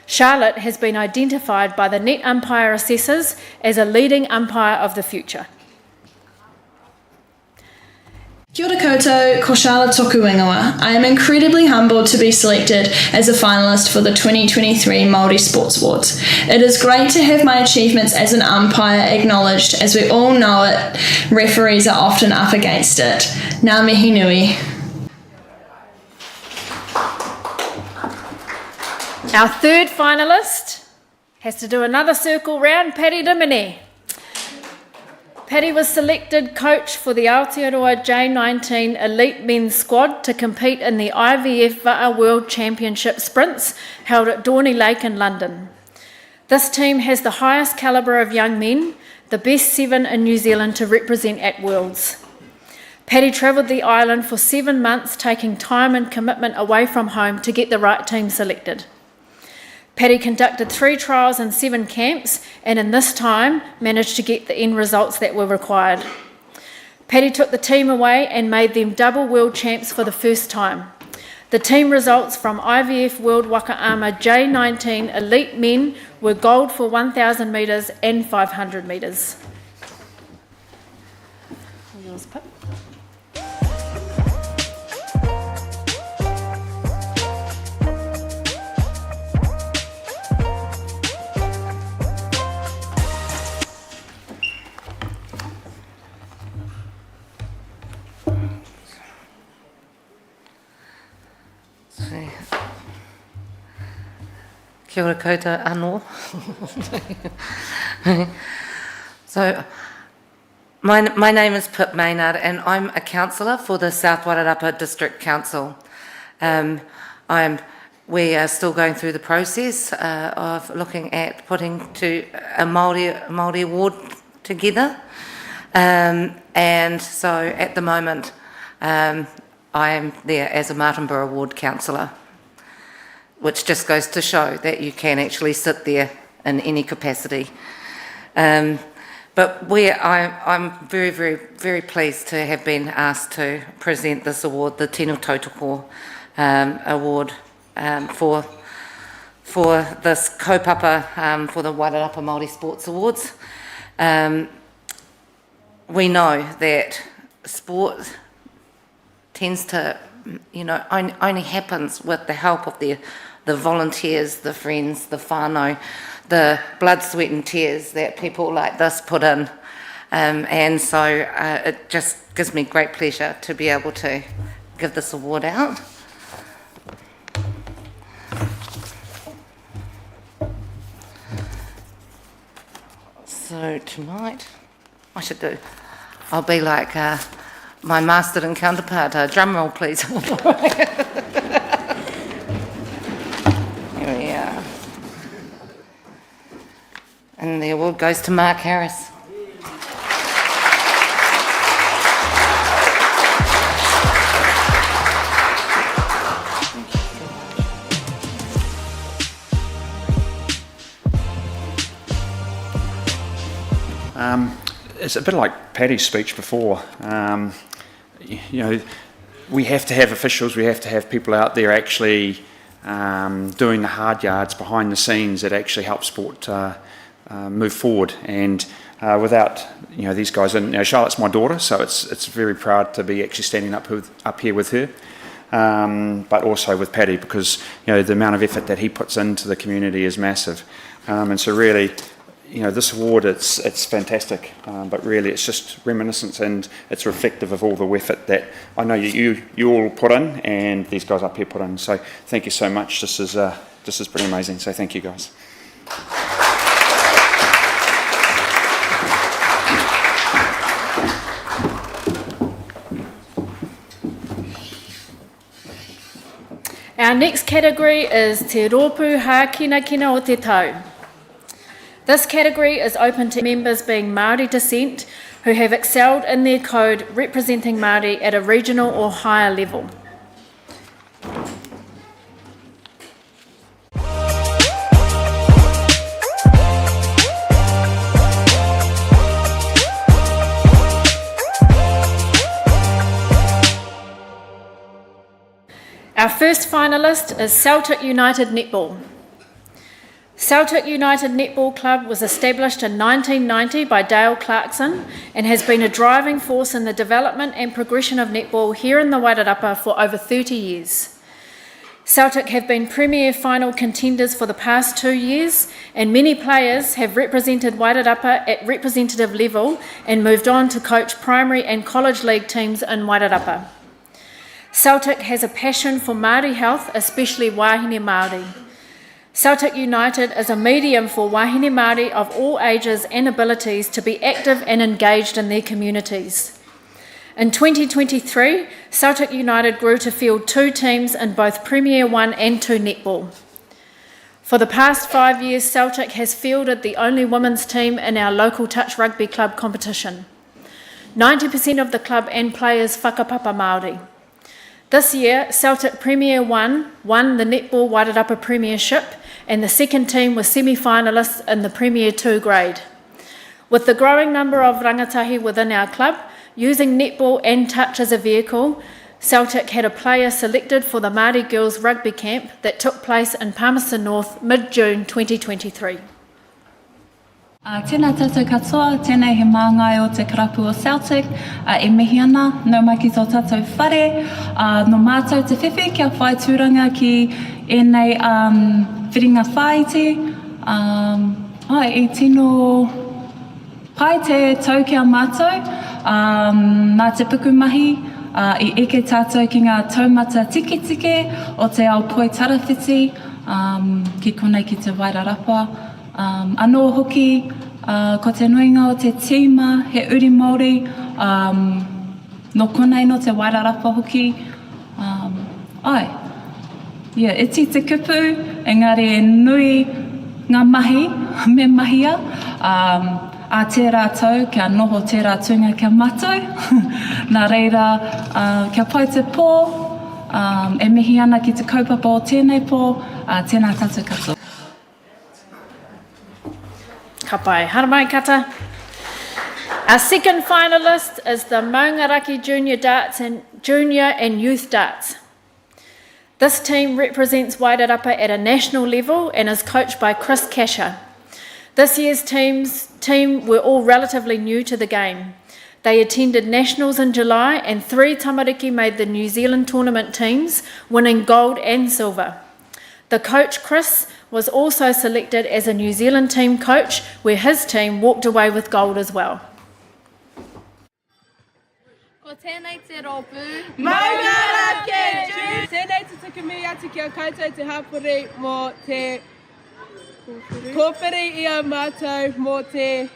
Charlotte has been identified by the net umpire assessors as a leading umpire of the future. Kia ora koutou, ko Charlotte toku ingoa. I am incredibly humbled to be selected as a finalist for the 2023 Maori Sports Awards. It is great to have my achievements as an umpire acknowledged. As we all know it, referees are often up against it. Ngā mihi nui. Our third finalist has to do another circle round, Paddy Dimini. Paddy was selected coach for the Aotearoa J19 Elite Men's Squad to compete in the IVF Va'a World Championship Sprints held at Dorney Lake in London. This team has the highest calibre of young men, the best 7 in New Zealand to represent at Worlds. Paddy travelled the island for 7 months, taking time and commitment away from home to get the right team selected. Paddy conducted 3 trials and 7 camps, and in this time managed to get the end results that were required. Paddy took the team away and made them double world champs for the first time. The team results from IVF World Wakaama J19 Elite Men were gold for 1,000 metres and 500 metres. Yours, Pip. Kia ora koutou anō. So, my name is Pip Maynard and I'm a councillor for the South Wairarapa District Council. We are still going through the process of looking at putting a Māori award together. And so at the moment I am there as a Martinborough Ward councillor, which just goes to show that you can actually sit there in any capacity. But I'm very, very, very pleased to have been asked to present this award, the Tino Tautoko Award, for this kaupapa for the Wairarapa Māori Sports Awards. We know that sport tends to, only happens with the help of the volunteers, the friends, the whānau, the blood, sweat and tears that people like this put in. And so it just gives me great pleasure to be able to give this award out. So tonight, I'll be like my master and counterpart. Drum roll, please. Here we are. And the award goes to Mark Harris. It's a bit like Paddy's speech before. You know, we have to have officials, we have to have people out there actually doing the hard yards behind the scenes that actually help sport move forward. And without these guys, and Charlotte's my daughter, so it's very proud to be actually standing up here with her. But also with Paddy, because the amount of effort that he puts into the community is massive, and so really, this award, it's fantastic, but really it's just reminiscence, and it's reflective of all the effort that I know you all put in, and these guys up here put in. So thank you so much. This is pretty amazing. So thank you, guys. Our next category is Te Rōpū Hākina Kina o Te Tau. This category is open to members being Māori descent who have excelled in their code representing Māori at a regional or higher level. Our first finalist is Celtic United Netball. Celtic United Netball Club was established in 1990 by Dale Clarkson and has been a driving force in the development and progression of netball here in the Wairarapa for over 30 years. Celtic have been premier final contenders for the past 2 years, and many players have represented Wairarapa at representative level and moved on to coach primary and college league teams in Wairarapa. Celtic has a passion for Māori health, especially wahine Māori. Celtic United is a medium for wahine Māori of all ages and abilities to be active and engaged in their communities. In 2023, Celtic United grew to field 2 teams in both Premier 1 and 2 netball. For the past 5 years, Celtic has fielded the only women's team in our local touch rugby club competition. 90% of the club and players whakapapa Māori. This year, Celtic Premier 1 won the Netball Wairarapa Premiership, and the second team was semi-finalists in the Premier 2 grade. With the growing number of rangatahi within our club, using netball and touch as a vehicle, Celtic had a player selected for the Māori Girls Rugby Camp that took place in Palmerston North mid-June 2023. Tēnā tātou katoa, tēnei he māngai o te karapu o Celtic, e mihi ana, nau mai ki tō tātou whare, no mātou te whiwhi kia whai tūranga ki enei whiringa whaiti, e tino pai te tau kia mātou, nā te pukumahi, I eke tātou ki ngā taumata tike tike o te ao poi tarawhiti, ki konei ki te Wairarapa. Anō hoki, ko te nuinga o te tīma, he uri Māori, no konei no te Wairarapa hoki. E ti te kupu, engari e nui ngā mahi, me mahia. A tērā tau, kia noho tērā tunga kia mātou. Nā reira, kia pai te pō, e mihi ana ki te kaupapa o tēnei pō, tēnā tātou katoa. Ka pai, haramai kata. Our second finalist is the Maungaraki Junior and Youth Darts. This team represents Wairarapa at a national level and is coached by Chris Casher. This year's team were all relatively new to the game. They attended Nationals in July, and 3 tamariki made the New Zealand tournament teams, winning gold and silver. The coach, Chris, was also selected as a New Zealand team coach, where his team walked away with gold as well. Ko tēnei te rōpū, Maungaraki Junior! Tēnei te tukumui atu kia koutou te hapuri mō te kōwhiri ia mātou mō te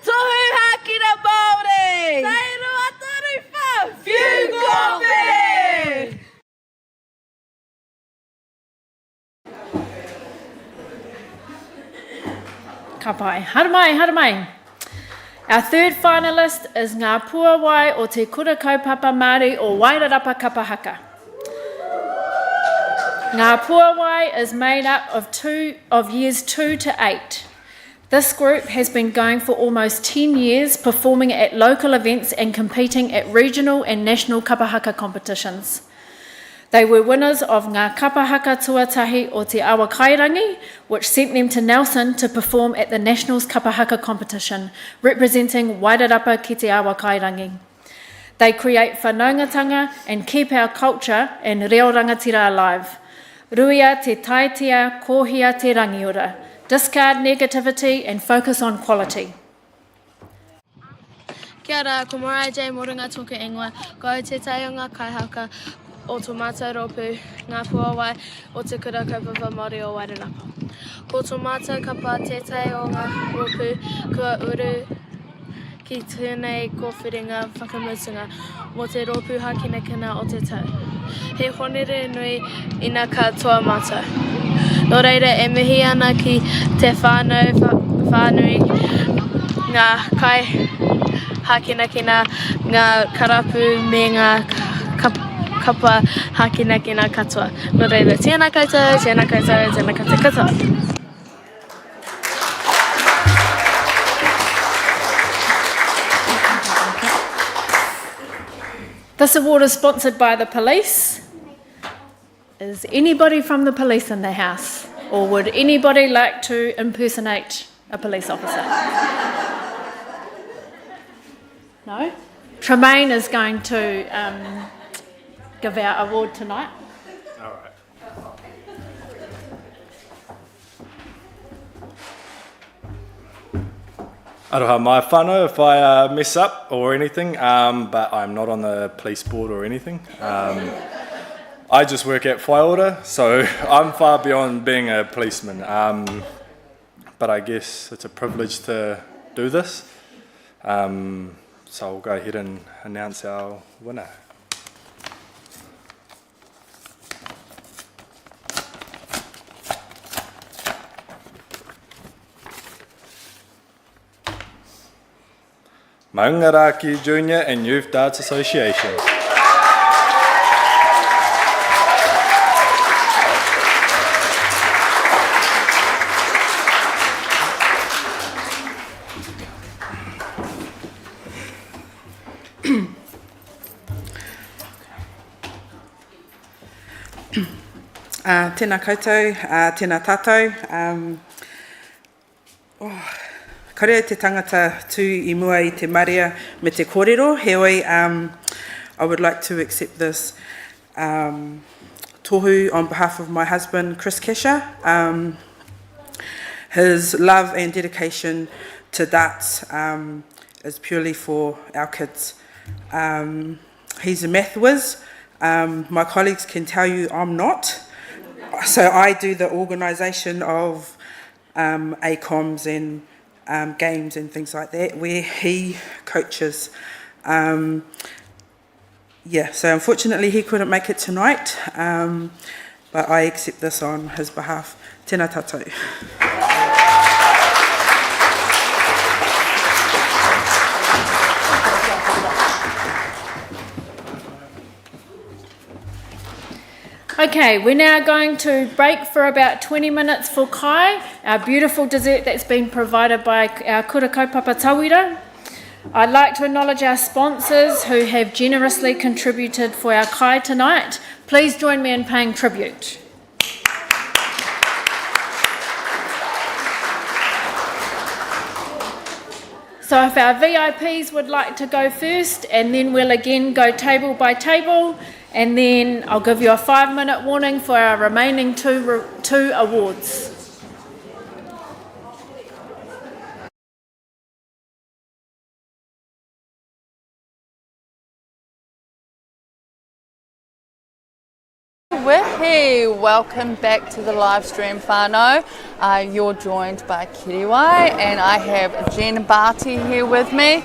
Tohu Hākina Māori! Tairua toru Coffee! Ka pai. Haramai. Our third finalist is Ngā Puawai o te Kura Kaupapa Māori o Wairarapa Kapahaka. Ngā Puawai is made up of years 2 to 8. This group has been going for almost 10 years, performing at local events and competing at regional and national kapahaka competitions. They were winners of Ngā Kapahaka Tuatahi o Te Awa Kairangi, which sent them to Nelson to perform at the Nationals Kapahaka competition, representing Wairarapa ki Te Awa Kairangi. They create whanaungatanga and keep our culture and reo rangatira alive. Ruia te taitea kohia te rangiora. Discard negativity and focus on quality. Kia ora, ko Morai J. Moringa toka ingoa, ko te tai o ngā kaihaka o tō mātou rōpū, Ngā Puawai o te Kura Kaupapa Māori o Wairarapa. Ko tō mātou kapa tētai o ngā rōpū, kua uru ki tēnei kōwhiringa whakamutunga mo te rōpū hakinakina o te tau. He honere nui ina katoa mātou. Nō reira, e mihi ana ki te whānui, ngā kai hakinakina, ngā karapu me ngā kapa hakinakina katoa. Nō reira, tēnā koutou, tēnā koutou, tēnā koutou katoa. This award is sponsored by the police. Is anybody from the police in the house? Or would anybody like to impersonate a police officer? No? Tremaine is going to give our award tonight. All right. Aroha mai whānau if I mess up or anything, but I'm not on the police board or anything. I just work at Whaiora, so I'm far beyond being a policeman. But I guess it's a privilege to do this. So I'll go ahead and announce our winner. Maungaraki Junior and Youth Darts Association. Tēnā koutou, tēnā tātou. Karea te tangata tū I mua I te maria me te kōrero. Heoi, I would like to accept this tohu on behalf of my husband, Chris Kesha. His love and dedication to darts is purely for our kids. He's a math whiz. My colleagues can tell you I'm not. So I do the organisation of ACOMs and games and things like that, where he coaches. So unfortunately he couldn't make it tonight, but I accept this on his behalf. Tēnā tātou. Okay, we're now going to break for about 20 minutes for kai, our beautiful dessert that's been provided by our Kura Kaupapa Tawira. I'd like to acknowledge our sponsors who have generously contributed for our kai tonight. Please join me in paying tribute. So if our VIPs would like to go first, and then we'll again go table by table, and then I'll give you a 5-minute warning for our remaining two awards. Hey, welcome back to the live stream whānau. You're joined by Kiriwai and I have Jen Barty here with me.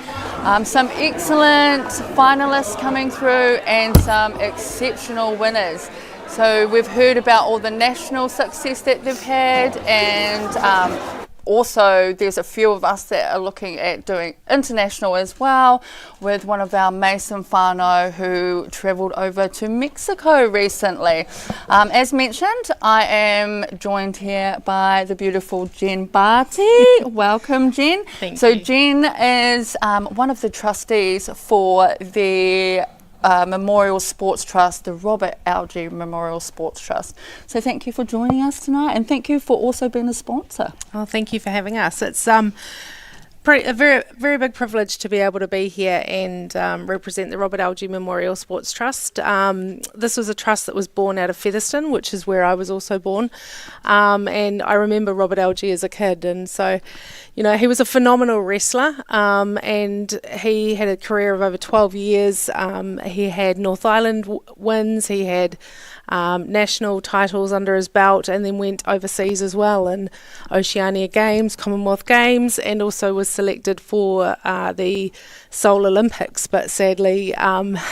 Some excellent finalists coming through and some exceptional winners. So we've heard about all the national success that they've had, and also there's a few of us that are looking at doing international as well, with one of our Mason whānau who travelled over to Mexico recently. As mentioned, I am joined here by the beautiful Jen Barty. Welcome, Jen. Thank you. you. Jen is one of the trustees for the Memorial Sports Trust, the Robert Algie Memorial Sports Trust. So thank you for joining us tonight, and thank you for also being a sponsor. Oh, thank you for having us. It's a very, very big privilege to be able to be here and represent the Robert Algie Memorial Sports Trust. This was a trust that was born out of Featherston, which is where I was also born. And I remember Robert Algie as a kid, and so, you know, he was a phenomenal wrestler, and he had a career of over 12 years. He had North Island wins, he had national titles under his belt, and then went overseas as well in Oceania Games, Commonwealth Games, and also was selected for the Seoul Olympics. But sadly,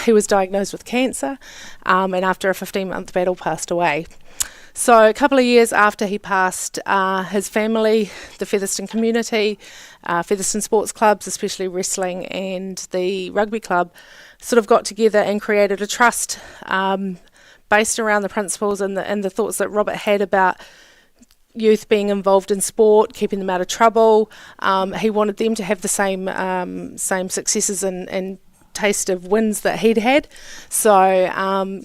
he was diagnosed with cancer, and after a 15-month battle passed away. So a couple of years after he passed, his family, the Featherston community, Featherston sports clubs, especially wrestling and the rugby club, sort of got together and created a trust based around the principles and the thoughts that Robert had about youth being involved in sport, keeping them out of trouble. He wanted them to have the same successes and taste of wins that he'd had. So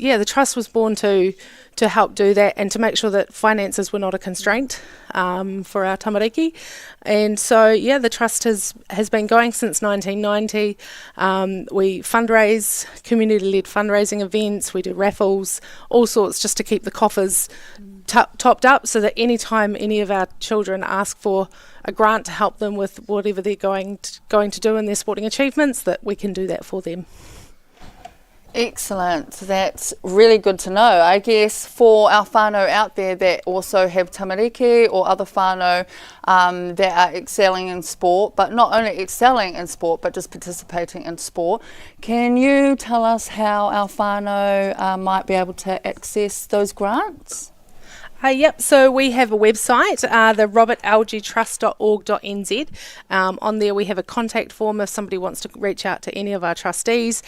the trust was born to help do that and to make sure that finances were not a constraint for our tamariki. And so the trust has been going since 1990. We fundraise, community-led fundraising events, we do raffles, all sorts, just to keep the coffers topped up, so that any time any of our children ask for a grant to help them with whatever they're going to do in their sporting achievements, that we can do that for them. Excellent. That's really good to know. I guess for our whānau out there that also have tamariki or other whānau that are excelling in sport, but not only excelling in sport, but just participating in sport, can you tell us how our whānau might be able to access those grants? Yep, so we have a website, the robertalgietrust.org.nz. On there we have a contact form if somebody wants to reach out to any of our trustees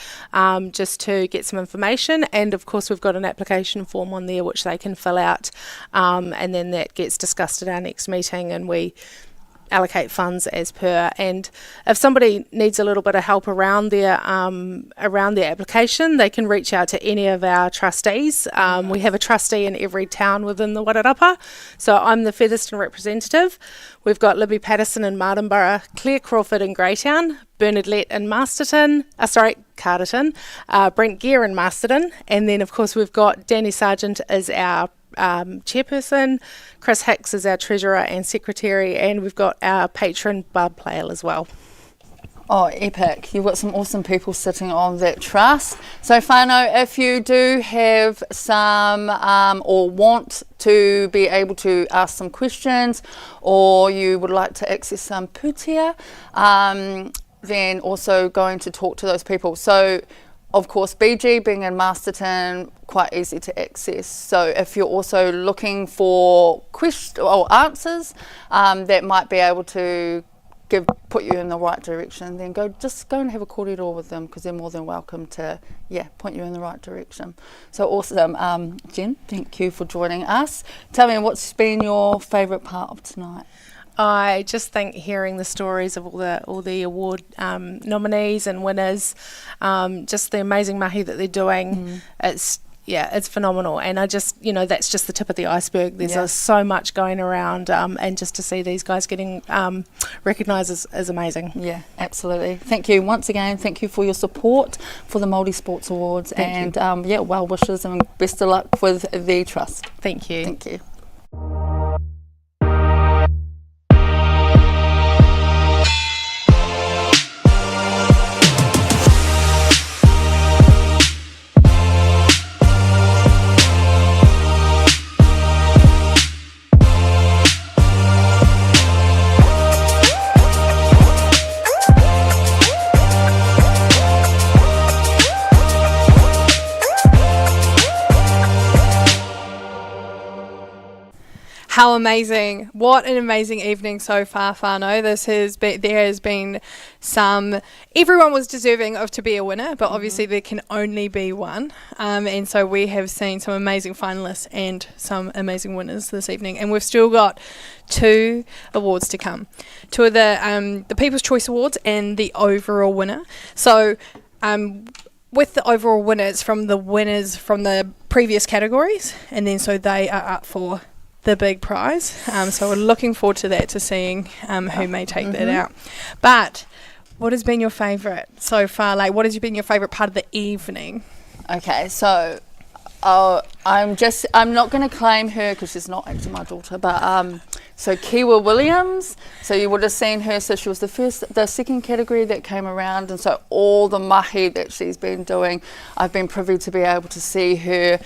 just to get some information, and of course we've got an application form on there which they can fill out, and then that gets discussed at our next meeting and we allocate funds as per. And if somebody needs a little bit of help around their application, they can reach out to any of our trustees. We have a trustee in every town within the Wairarapa, so I'm the Featherston representative. We've got Libby Patterson in Martinborough, Claire Crawford in Greytown, Bernard Lett in Carterton, Brent Gear in Masterton, and then of course we've got Danny Sargent as our chairperson, Chris Hicks is our treasurer and secretary, and we've got our patron Barb Plale as well. Oh, epic. You've got some awesome people sitting on that trust. So whānau, if you do have some or want to be able to ask some questions, or you would like to access some pūtea, then also going to talk to those people. So of course, BG being in Masterton, quite easy to access. So if you're also looking for questions or answers that might be able to put you in the right direction, then go and have a kōrero with them, because they're more than welcome to point you in the right direction. So awesome. Jen, thank you for joining us. Tell me, what's been your favourite part of tonight? I just think hearing the stories of all the award nominees and winners, just the amazing mahi that they're doing, it's phenomenal. And I just, that's just the tip of the iceberg. There's so much going around, and just to see these guys getting recognised is amazing. Yeah, absolutely. Thank you once again. Thank you for your support for the Māori Sports Awards. Thank and well wishes and best of luck with the trust. Thank you. Thank you. How amazing. What an amazing evening so far, Whānau. There has been everyone was deserving of to be a winner, but obviously there can only be one. And so we have seen some amazing finalists and some amazing winners this evening. And we've still got 2 awards to come. 2 of the People's Choice Awards and the overall winner. So with the overall winners from the previous categories, and then so they are up for the big prize. So we're looking forward to that, to seeing who may take that out. But what has been your favourite so far? Like, what has been your favourite part of the evening? Okay, so I'm not going to claim her because she's not actually my daughter, but so Kiwa Williams, so you would have seen her, so she was the second category that came around, and so all the mahi that she's been doing, I've been privy to be able to see her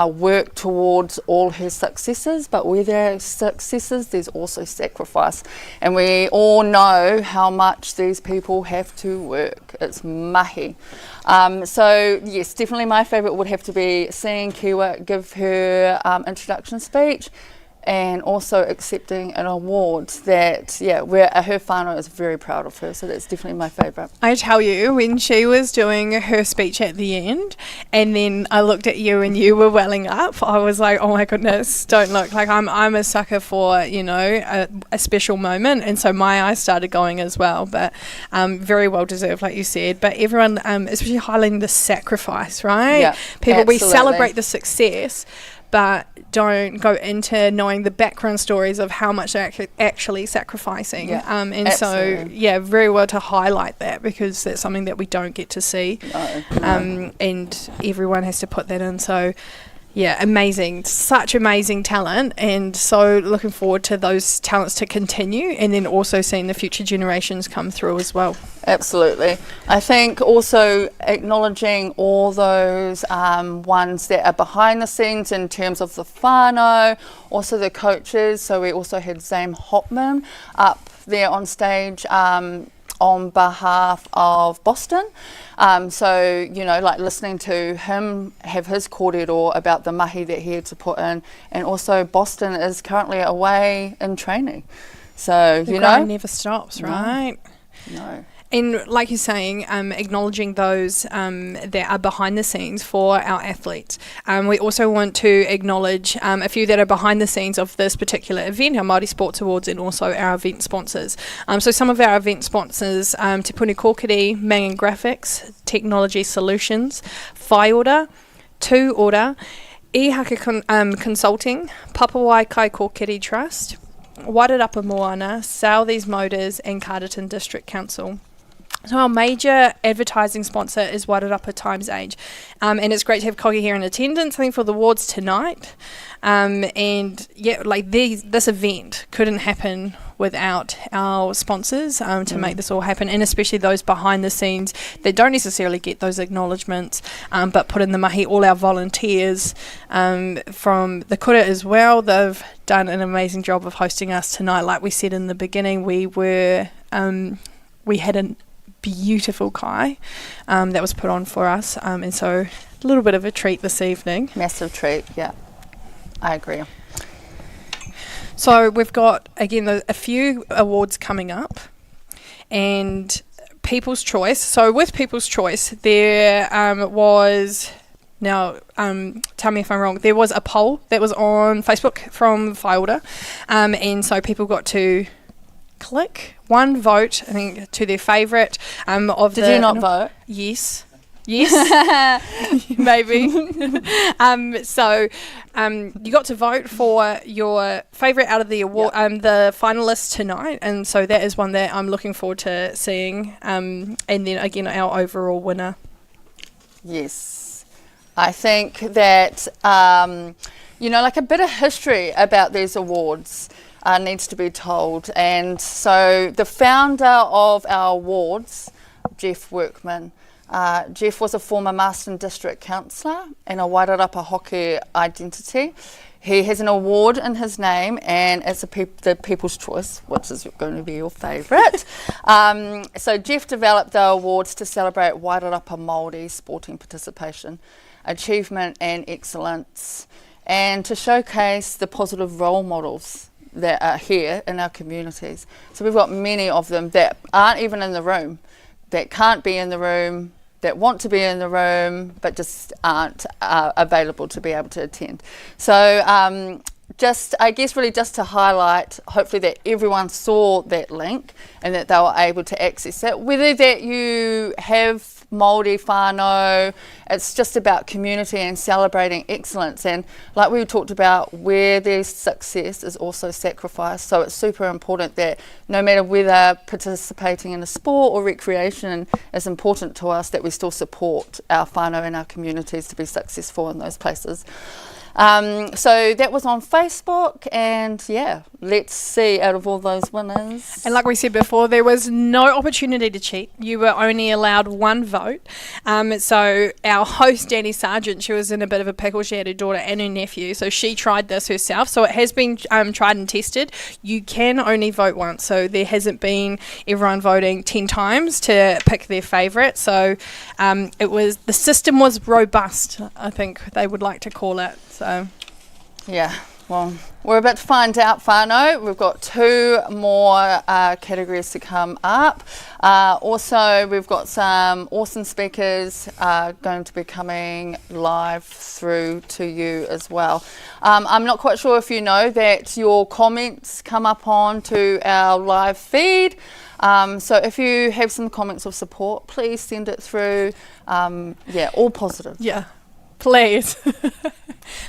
work towards all her successes, but with her successes there's also sacrifice, and we all know how much these people have to work. It's mahi. So yes, definitely my favourite would have to be seeing Kiwa give her introduction speech, and also accepting an award that, where her whānau is very proud of her, so that's definitely my favourite. I tell you, when she was doing her speech at the end, and then I looked at you and you were welling up, I was like, oh my goodness, don't look. Like, I'm a sucker for, a special moment, and so my eyes started going as well, but very well deserved, like you said. But everyone, especially highlighting the sacrifice, right? Yeah, People, absolutely. we celebrate the success, but don't go into knowing the background stories of how much they're actually sacrificing. Yeah, and absolutely. so, very well to highlight that, because that's something that we don't get to see. No. And everyone has to put that in. So, amazing. Such amazing talent. And so looking forward to those talents to continue, and then also seeing the future generations come through as well. Absolutely. I think also acknowledging all those ones that are behind the scenes in terms of the whānau, also the coaches. So we also had Zane Hopman up there on stage on behalf of Boston. So, like listening to him have his kōrero about the mahi that he had to put in, and also Boston is currently away in training. So, The grind never stops, No. right? No. And like you're saying, acknowledging those that are behind the scenes for our athletes. We also want to acknowledge a few that are behind the scenes of this particular event, our Māori Sports Awards, and also our event sponsors. So some of our event sponsors, Te Puni Kōkiri, Mangan Graphics, Technology Solutions, Whaiora, Tū Ora, Ihaka Consulting, Papawai Kai Kōkiri Trust, Wairarapa Moana, Southeast Motors, and Carterton District Council. So our major advertising sponsor is Wairarapa Times Age, and it's great to have Kogi here in attendance, I think, for the awards tonight. This event couldn't happen without our sponsors to make this all happen, and especially those behind the scenes that don't necessarily get those acknowledgements, but put in the mahi. All our volunteers from the kura as well, they've done an amazing job of hosting us tonight. Like we said in the beginning, we had a beautiful kai that was put on for us, and so a little bit of a treat this evening. Massive treat, yeah. I agree. So we've got, again, a few awards coming up, and People's Choice. So with People's Choice, there was... Now, tell me if I'm wrong, there was a poll that was on Facebook from Whaiora, and so people got to click one vote, I think, to their favourite of Did you not vote? Yes. Yes. Maybe. So you got to vote for your favourite out of the award, the finalists tonight, and so that is one that I'm looking forward to seeing, and then again our overall winner. Yes. I think that, like a bit of history about these awards needs to be told. And so the founder of our awards, Jeff Workman, Jeff was a former Marston District Councillor and a Wairarapa hockey identity. He has an award in his name, and it's the People's Choice, which is going to be your favourite. So Jeff developed the awards to celebrate Wairarapa Māori sporting participation, achievement and excellence. and to showcase the positive role models that are here in our communities. So we've got many of them that aren't even in the room, that can't be in the room, that want to be in the room, but just aren't available to be able to attend. So just, I guess, really just to highlight, hopefully, that everyone saw that link and that they were able to access it. Whether that you have Maori whānau, it's just about community and celebrating excellence. And like we talked about, where there's success is also sacrifice. So it's super important that no matter whether participating in a sport or recreation is important to us, that we still support our whānau and our communities to be successful in those places. So that was on Facebook, and yeah, let's see out of all those winners. And like we said before, there was no opportunity to cheat. You were only allowed one vote. So our host, Danny Sargent, she was in a bit of a pickle. She had a daughter and a nephew, so she tried this herself. So it has been tried and tested. You can only vote once, so there hasn't been everyone voting 10 times to pick their favourite. So the system was robust, I think they would like to call it. So, yeah, well, we're about to find out, whānau. We've got 2 more categories to come up. Also, we've got some awesome speakers going to be coming live through to you as well. I'm not quite sure if you know that your comments come up on to our live feed. So if you have some comments of support, please send it through. All positive. Yeah, please.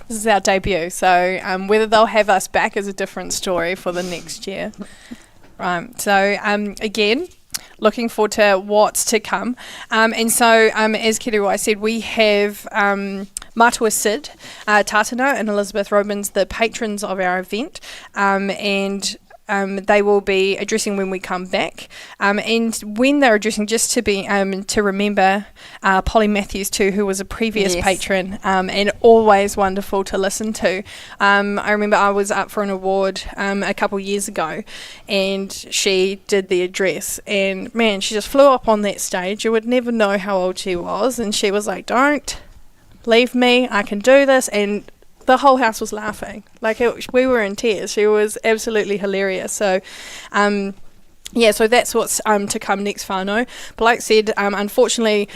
This is our debut, so whether they'll have us back is a different story for the next year. So again, looking forward to what's to come. And so, as Kiriwai said, we have Matua Sid, Tātana and Elizabeth Robins, the patrons of our event, and they will be addressing when we come back. And when they're addressing, just to be to remember Polly Matthews too, who was a previous patron, and always wonderful to listen to. I remember I was up for an award a couple years ago, and she did the address, and man, she just flew up on that stage. You would never know how old she was, and she was like, "Don't leave me, I can do this," and the whole house was laughing. We were in tears. She was absolutely hilarious. So, so that's what's to come next, whānau. But like I said, unfortunately,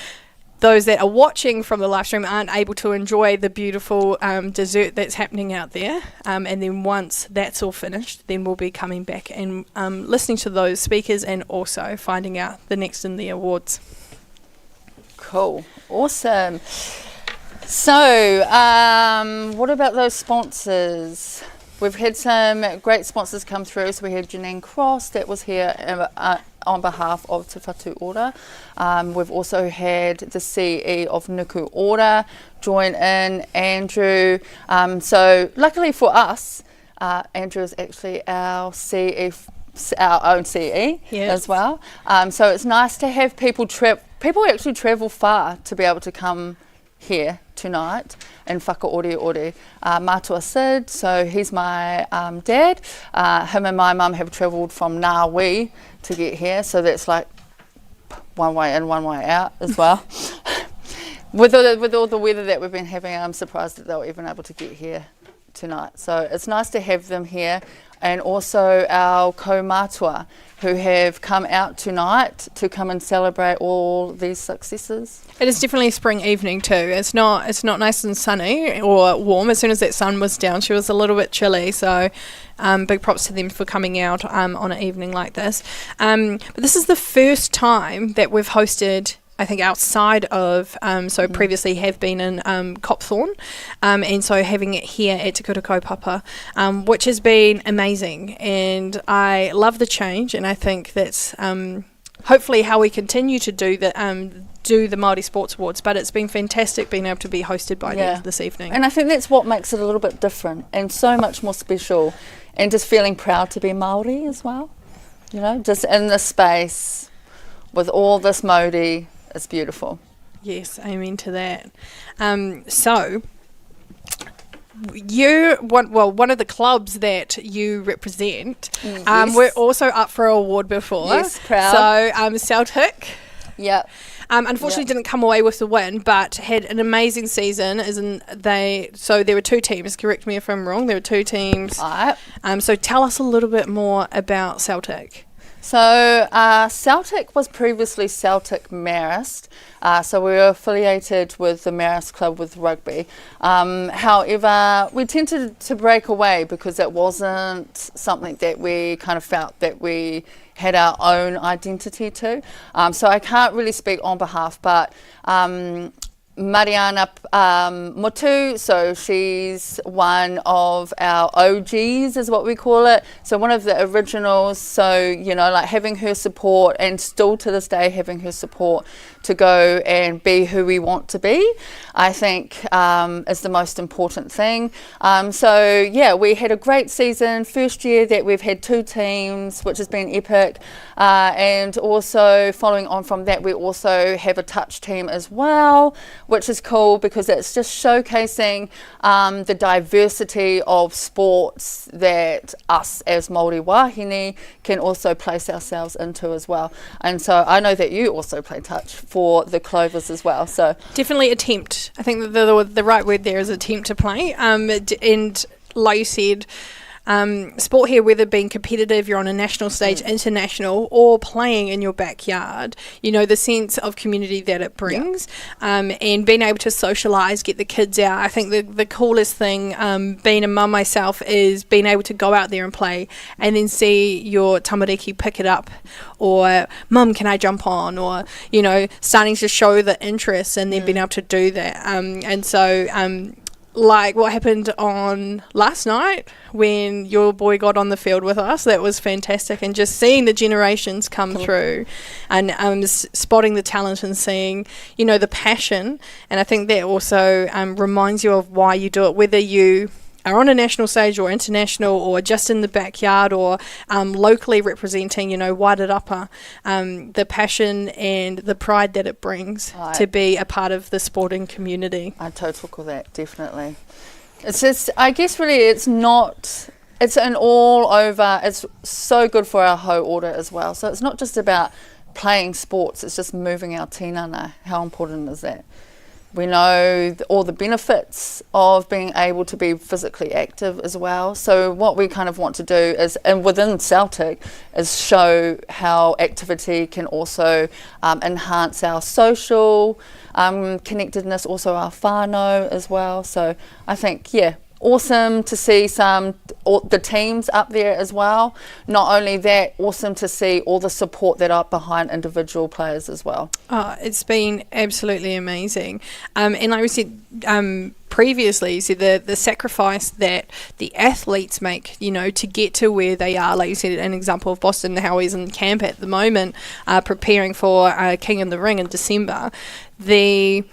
those that are watching from the live stream aren't able to enjoy the beautiful dessert that's happening out there. And then once that's all finished, then we'll be coming back and listening to those speakers and also finding out the next in the awards. Cool. Awesome. So, what about those sponsors? We've had some great sponsors come through. So we had Janine Cross that was here on behalf of Te Whatu Ora. We've also had the CE of Nuku Ora join in, Andrew. So luckily for us, Andrew is actually our CE, our own CE as well. So it's nice to have people actually travel far to be able to come here tonight in whakaore. Matua Sid, so he's my dad. Him and my mum have travelled from Ngāwi to get here, so that's like one way in, one way out as well. With all the weather that we've been having, I'm surprised that they were even able to get here tonight. So it's nice to have them here, and also our kaumātua who have come out tonight to come and celebrate all these successes. It is definitely a spring evening too. It's not nice and sunny or warm. As soon as that sun was down, she was a little bit chilly. So big props to them for coming out on an evening like this. But this is the first time that we've hosted, I think, outside of, previously have been in Copthorne, and so having it here at Te Kura Kaupapa, which has been amazing, and I love the change, and I think that's hopefully how we continue to do the Māori Sports Awards, but it's been fantastic being able to be hosted by this evening. And I think that's what makes it a little bit different and so much more special, and just feeling proud to be Māori as well, you know, just in this space with all this Māori. It's beautiful. Yes, amen to that. So, one of the clubs that you represent, we're also up for an award before. Yes, proud. So, Celtic. Yep. Unfortunately, didn't come away with the win, but had an amazing season. So there were 2 teams. Correct me if I'm wrong. There were 2 teams. So tell us a little bit more about Celtic. So Celtic was previously Celtic Marist, so we were affiliated with the Marist Club with rugby. However, we tended to break away because it wasn't something that we kind of felt that we had our own identity to. So I can't really speak on behalf, but Mariana Motu, so she's one of our OGs is what we call it, so one of the originals, so like having her support, and still to this day having her support to go and be who we want to be, I think is the most important thing. So yeah, we had a great season, first year that we've had 2 teams, which has been epic, and also following on from that, we also have a touch team as well, which is cool because it's just showcasing the diversity of sports that us as Maori wahine can also place ourselves into as well. And so I know that you also play touch for the Clovers as well. So definitely attempt. I think the right word there is attempt to play. And like you said, sport here, whether being competitive, you're on a national stage, international, or playing in your backyard, the sense of community that it brings, and being able to socialise, get the kids out. I think the coolest thing, being a mum myself, is being able to go out there and play and then see your tamariki pick it up, or mum, can I jump on, or starting to show the interest and then being able to do that. And so like what happened on last night when your boy got on the field with us, that was fantastic. And just seeing the generations come through and spotting the talent and seeing, the passion. And I think that also reminds you of why you do it, whether you are on a national stage or international or just in the backyard or locally representing, Wairarapa, the passion and the pride that it brings to be a part of the sporting community. I totally call that, definitely. It's just, I guess really it's an all over, it's so good for our hau order as well. So it's not just about playing sports, it's just moving our tinana. How important is that? We know all the benefits of being able to be physically active as well. So what we kind of want to do is, and within Celtic, is show how activity can also enhance our social connectedness, also our whānau as well. So I think, awesome to see the teams up there as well. Not only that, awesome to see all the support that are behind individual players as well. Oh, it's been absolutely amazing. And like we said previously, you said the sacrifice that the athletes make, to get to where they are. Like you said, an example of Boston, how he's in camp at the moment, preparing for King of the Ring in December. The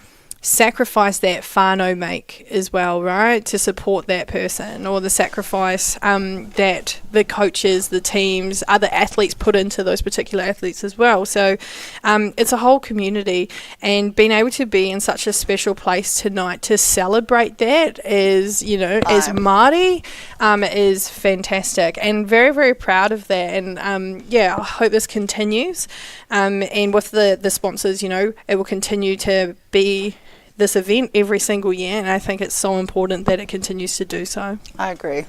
sacrifice that whānau make as well, right, to support that person, or the sacrifice that the coaches, the teams, other athletes put into those particular athletes as well. So it's a whole community, and being able to be in such a special place tonight to celebrate that as as Māori is fantastic, and very, very proud of that. And I hope this continues, and with the sponsors, it will continue to be this event every single year, and I think it's so important that it continues to do so. I agree.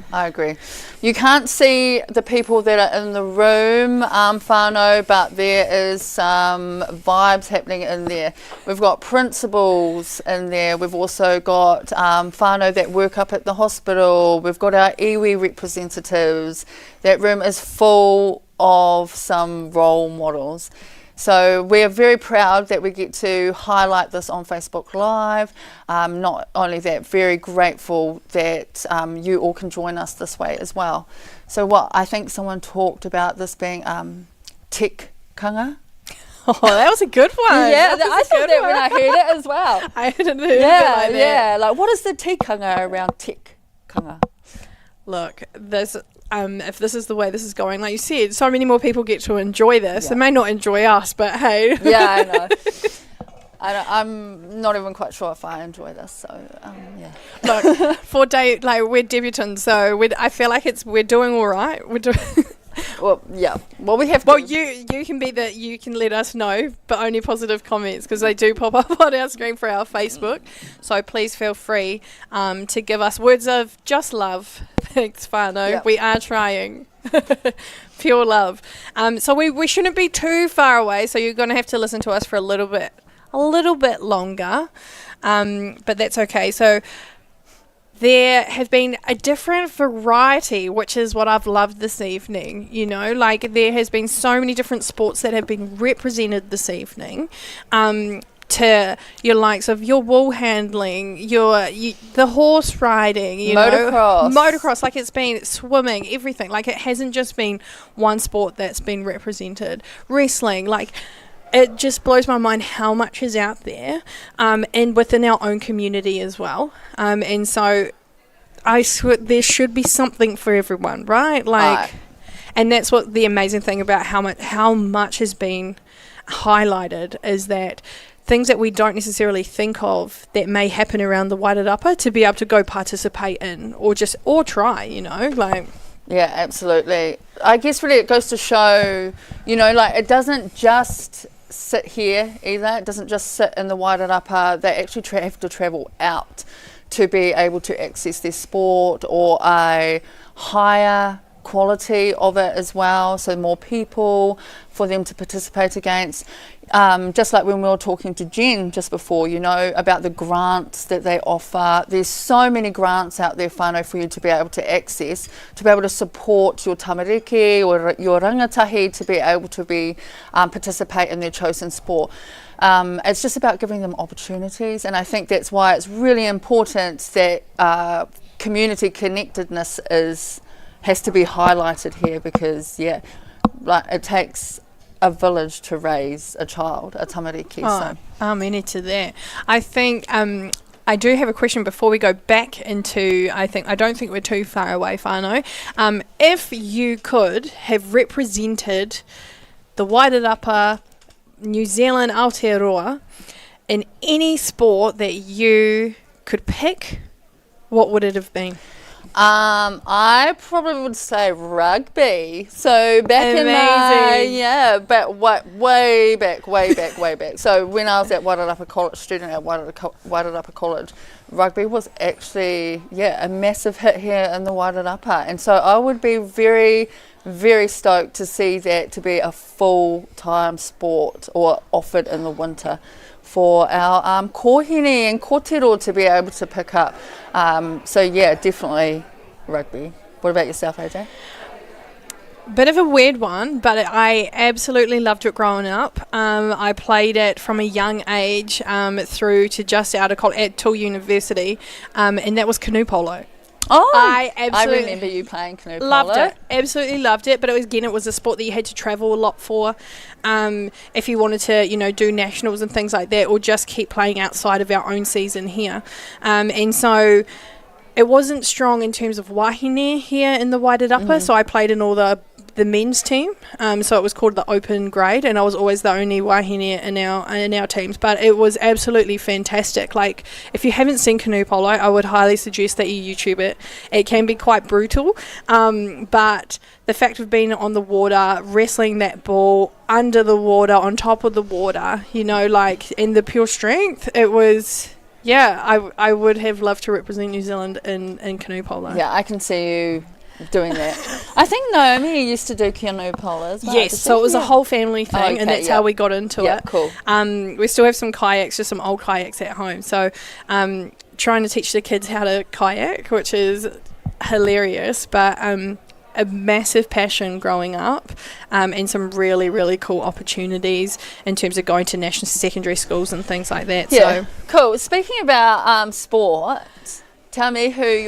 You can't see the people that are in the room, whānau, but there is some vibes happening in there. We've got principals in there, we've also got whānau that work up at the hospital, we've got our iwi representatives. That room is full of some role models. So we're very proud that we get to highlight this on Facebook Live. Not only that, very grateful that you all can join us this way as well. So I think someone talked about this being tikanga. Oh, that was a good one. Yeah, I thought that when I heard it as well. I hadn't heard it like that. Yeah, like what is the tikanga around tikanga? Look, there's if this is the way this is going, like you said, so many more people get to enjoy this. They may not enjoy us, but hey. Yeah, I know. I'm not even quite sure if I enjoy this, so yeah. Look, we're debutants, so I feel like we're doing all right. Well, yeah. Well, we have. Well, you can you can let us know, but only positive comments because they do pop up on our screen for our Facebook. So please feel free to give us words of just love. Thanks, Whānau. Yep. We are trying. Pure love. So we shouldn't be too far away. So you're going to have to listen to us for a little bit longer, but that's okay. So. There have been a different variety, which is what I've loved this evening. You know, like there has been so many different sports that have been represented this evening. To your likes of your wool handling, the horse riding, motocross, like it's been swimming, everything. Like it hasn't just been one sport that's been represented. Wrestling, like. It just blows my mind how much is out there, and within our own community as well. And so I swear there should be something for everyone, right? Like, and that's what the amazing thing about how much has been highlighted is that things that we don't necessarily think of that may happen around the Wairarapa to be able to go participate in or try, you know, like. Yeah, absolutely. I guess really it goes to show, you know, like it doesn't just sit here either. It doesn't just sit in the Wairarapa. They actually have to travel out to be able to access their sport or a higher quality of it as well, so more people for them to participate against. Just like when we were talking to Jen just before, you know, about the grants that they offer. There's so many grants out there, Whānau, for you to be able to access, to be able to support your tamariki or your rangatahi to be able to be participate in their chosen sport. It's just about giving them opportunities, and I think that's why it's really important that community connectedness has to be highlighted here, because like it takes a village to raise a child, a tamariki. Amen to that. I think I do have a question before we go back into. I don't think we're too far away, Whānau. If you could have represented the Wairarapa, New Zealand Aotearoa in any sport that you could pick, what would it have been? I probably would say rugby. So back way back. So when I was at Wairarapa College, student at Wairarapa College, rugby was actually a massive hit here in the Wairarapa, and so I would be very, very stoked to see that to be a full-time sport or offered in the winter for our kōhine and kōtero to be able to pick up. So definitely rugby. What about yourself, AJ? Bit of a weird one, but I absolutely loved it growing up. I played it from a young age through to just out of college at Tull University, and that was canoe polo. Oh, I remember you playing canoe polo. Loved it, absolutely loved it. But it was a sport that you had to travel a lot for, if you wanted to, do nationals and things like that, or just keep playing outside of our own season here. And so it wasn't strong in terms of wahine here in the Wairarapa. So I played in all the men's team, so it was called the open grade, and I was always the only wahine in our teams. But it was absolutely fantastic. Like, if you haven't seen canoe polo, I would highly suggest that you YouTube it. It can be quite brutal, but the fact of being on the water, wrestling that ball under the water, on top of the water, in the pure strength, it was. I would have loved to represent New Zealand in canoe polo. Yeah, I can see you doing that. I think Naomi used to do canoe polo as well. Yes, so it was a whole family thing, and that's how we got into it. Cool. We still have some kayaks, just some old kayaks at home. So trying to teach the kids how to kayak, which is hilarious, but a massive passion growing up, and some really, really cool opportunities in terms of going to national secondary schools and things like that. Yeah, so cool. Speaking about sport, tell me who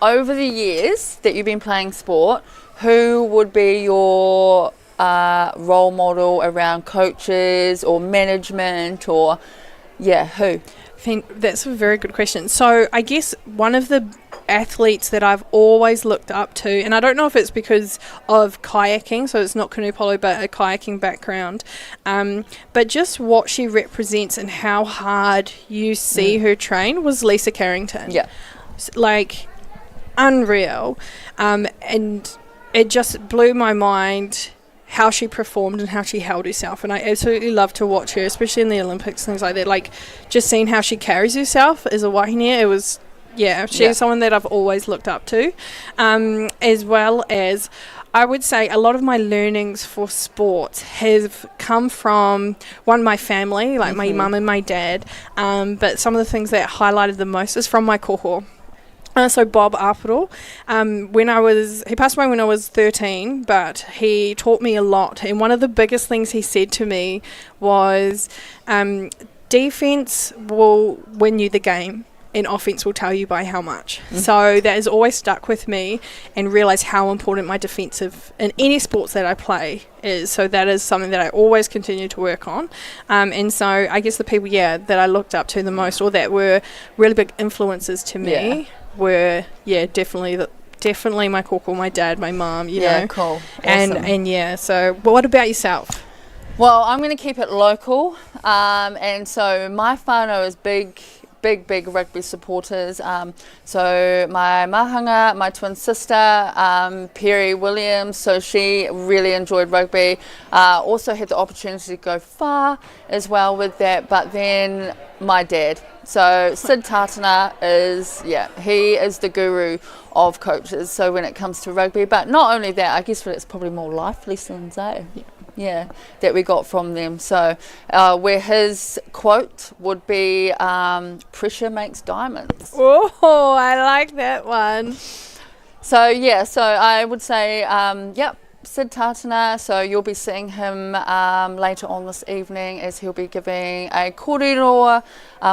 over the years that you've been playing sport, who would be your role model around coaches or management, or who? I think that's a very good question. So I guess one of the athletes that I've always looked up to, and I don't know if it's because of kayaking, so it's not canoe polo but a kayaking background, but just what she represents and how hard you see her train, was Lisa Carrington. Like, unreal. And it just blew my mind how she performed and how she held herself, and I absolutely love to watch her, especially in the Olympics, things like that. Like just seeing how she carries herself as a wahine, it was she's someone that I've always looked up to, as well as I would say a lot of my learnings for sports have come from my family, like my mum and my dad, but some of the things that highlighted the most is from my koho. So Bob Aparo, he passed away when I was 13, but he taught me a lot. And one of the biggest things he said to me was, defense will win you the game and offense will tell you by how much. So that has always stuck with me, and realised how important my defensive in any sports that I play is. So that is something that I always continue to work on. And so I guess the people, that I looked up to the most, or that were really big influences to me, were definitely my koko, my dad, my mum, you know. Cool. And Awesome. And so what about yourself? Well, I'm going to keep it local, and so my whānau is big rugby supporters. So my mahanga, my twin sister, Perry Williams, so she really enjoyed rugby. Also had the opportunity to go far as well with that, but then my dad. So Sid Tatana he is the guru of coaches, so when it comes to rugby, but not only that, I guess it's probably more life lessons, that we got from them. So where his quote would be, pressure makes diamonds. Oh, I like that one. So I would say Sid Tatana, so you'll be seeing him later on this evening, as he'll be giving a kōrero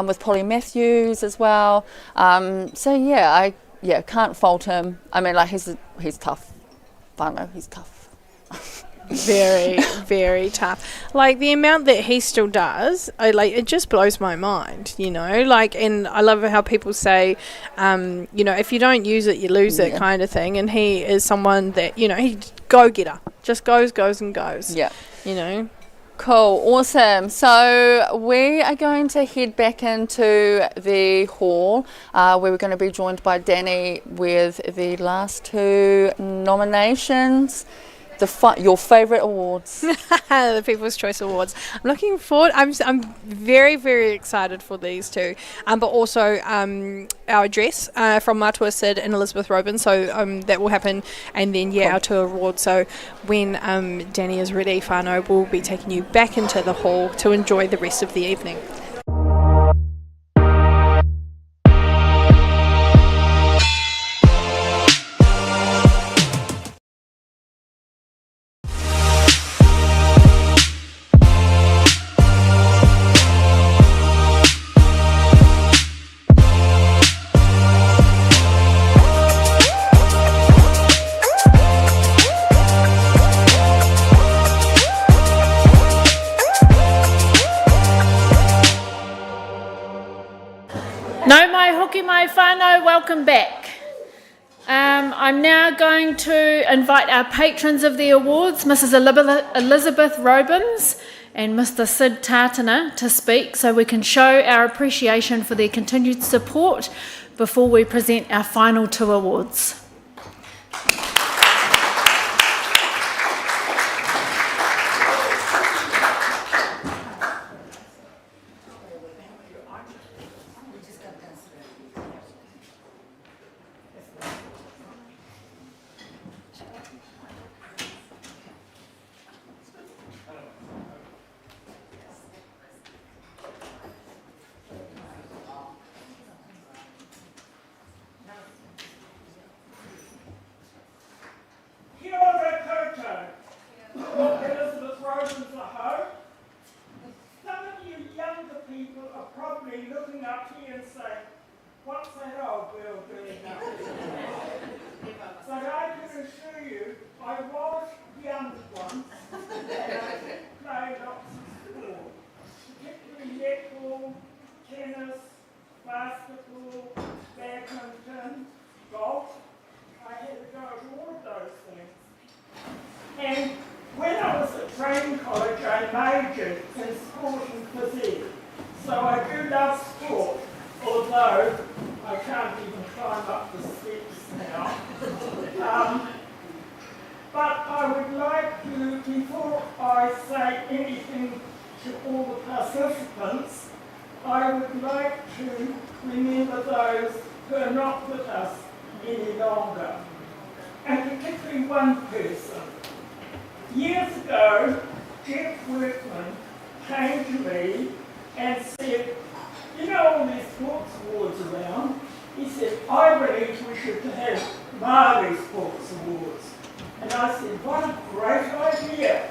with Polly Matthews as well. I can't fault him. I mean, like, he's tough. Whānau, he's tough. Very, very tough. Like the amount that he still does, it just blows my mind, you know. Like, and I love how people say, if you don't use it, you lose it, kind of thing. And he is someone that, he's go getter, just goes and goes. Yeah, you know. Cool, awesome. So we are going to head back into the hall where we're going to be joined by Danny with the last two nominations. Your favourite awards. The People's Choice Awards. I'm looking forward. I'm very, very excited for these two. But also our address from Matua Sid and Elizabeth Robin. So that will happen. And then, cool. Our two awards. So when Danny is ready, whānau will be taking you back into the hall to enjoy the rest of the evening. No mai hoki mai whānau, welcome back. I'm now going to invite our patrons of the awards, Mrs. Elizabeth Robins and Mr. Sid Tatana, to speak so we can show our appreciation for their continued support before we present our final two awards. But I would like to, before I say anything to all the participants, I would like to remember those who are not with us any longer, and particularly one person. Years ago, Jeff Workman came to me and said, you know all these sports awards around? He said, I believe we should have Maori sports awards. And I said, what a great idea.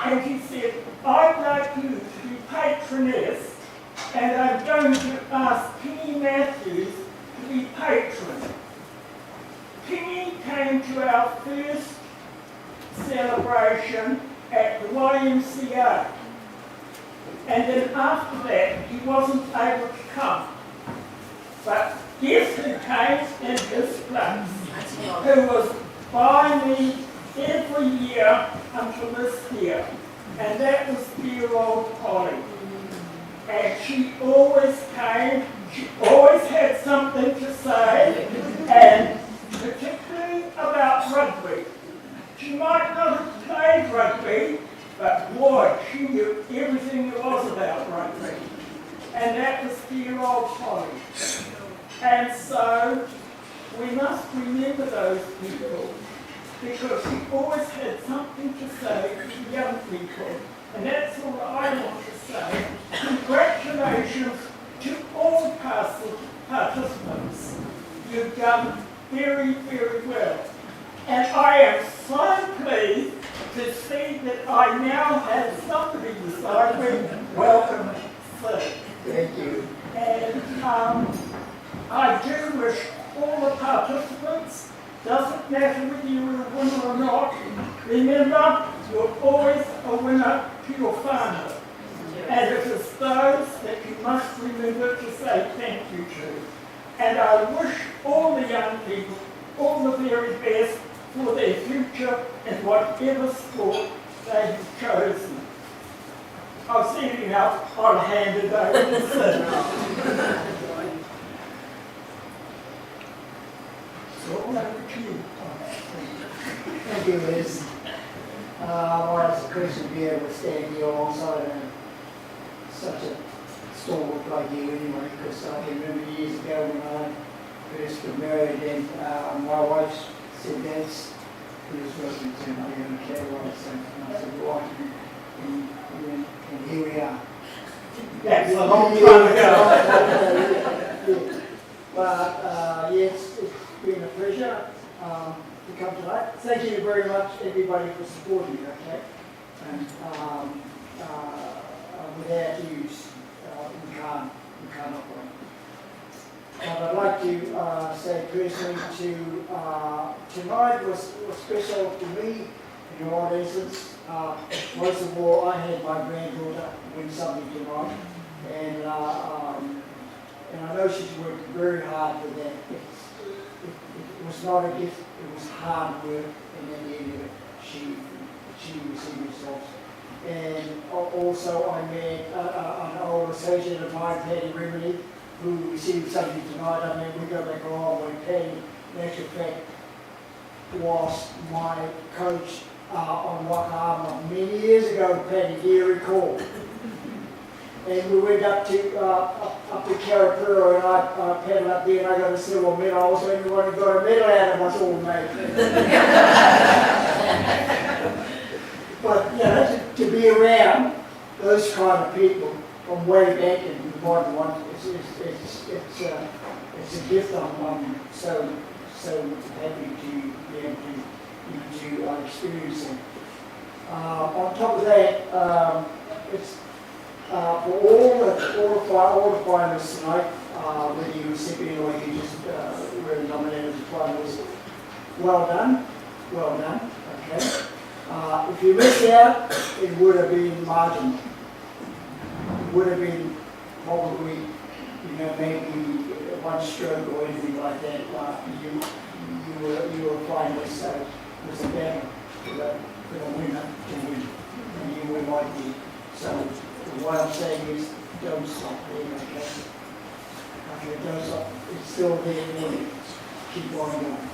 And he said, I'd like you to be patroness, and I'm going to ask Penny Matthews to be patron. Penny came to our first celebration at the YMCA. And then after that, he wasn't able to come. But guess who came in his place? Who was by me every year until this year. And that was dear old Polly. And she always came, she always had something to say, and particularly about rugby. She might not have played rugby, but boy, she knew everything there was about rugby. And that was dear old Polly. And so we must remember those people, because she always had something to say to young people. And that's all I want to say. Congratulations to all participants. You've done very, very well. And I am so pleased to see that I now have somebody beside me. Welcome, sir. Thank you. And I do wish all the participants, doesn't matter whether you're a winner or not, remember, you're always a winner to your whānau. And it is those that you must remember to say thank you to. And I wish all the young people all the very best for their future in whatever sport they have chosen. I'll see you now. I'll hand it over to Sid. So over to you. Thank you, Liz. Well, it's a pleasure to be able to stand here alongside such a stalwart like you anyway, because I can remember years ago when I first got married and my wife said that's who was working to me and okay, well, so I said, right, and here we are. That's a long time ago. But yes, it's been a pleasure to come tonight. Thank you very much, everybody, for supporting me, okay? And without you, we can't operate. And I'd like to say personally tonight was special for me in all essence. Most of all, I had my granddaughter win something tonight, and I know she's worked very hard for that. It was not a gift, it was hard work, and at the end of it, she received results. And also I met an old associate of mine, Paddy Remedy, who received something tonight. I mean, we go back a long way. Paddy, in actual fact, was my coach on Wairarapa many years ago, Paddy, do you recall? And we went up to Karapura, and I paddled up there and I got a silver medal. I was the only one who got a medal out of us all, mate. But, you know, to be around those kind of people from way back in the modern one, it's a gift. I'm so happy to be able to experience it. On top of that, it's for all the finalists tonight, whether you recipient or you just were nominated as a finalist, well done, okay. If you missed out, it would have been marginal. It would have been probably, maybe one stroke or anything like that. You were a finalist, so it was a battle for the winner to win, and you were like me. So what I'm saying is, don't stop there, okay? Okay, don't stop. It's still there, keep on going.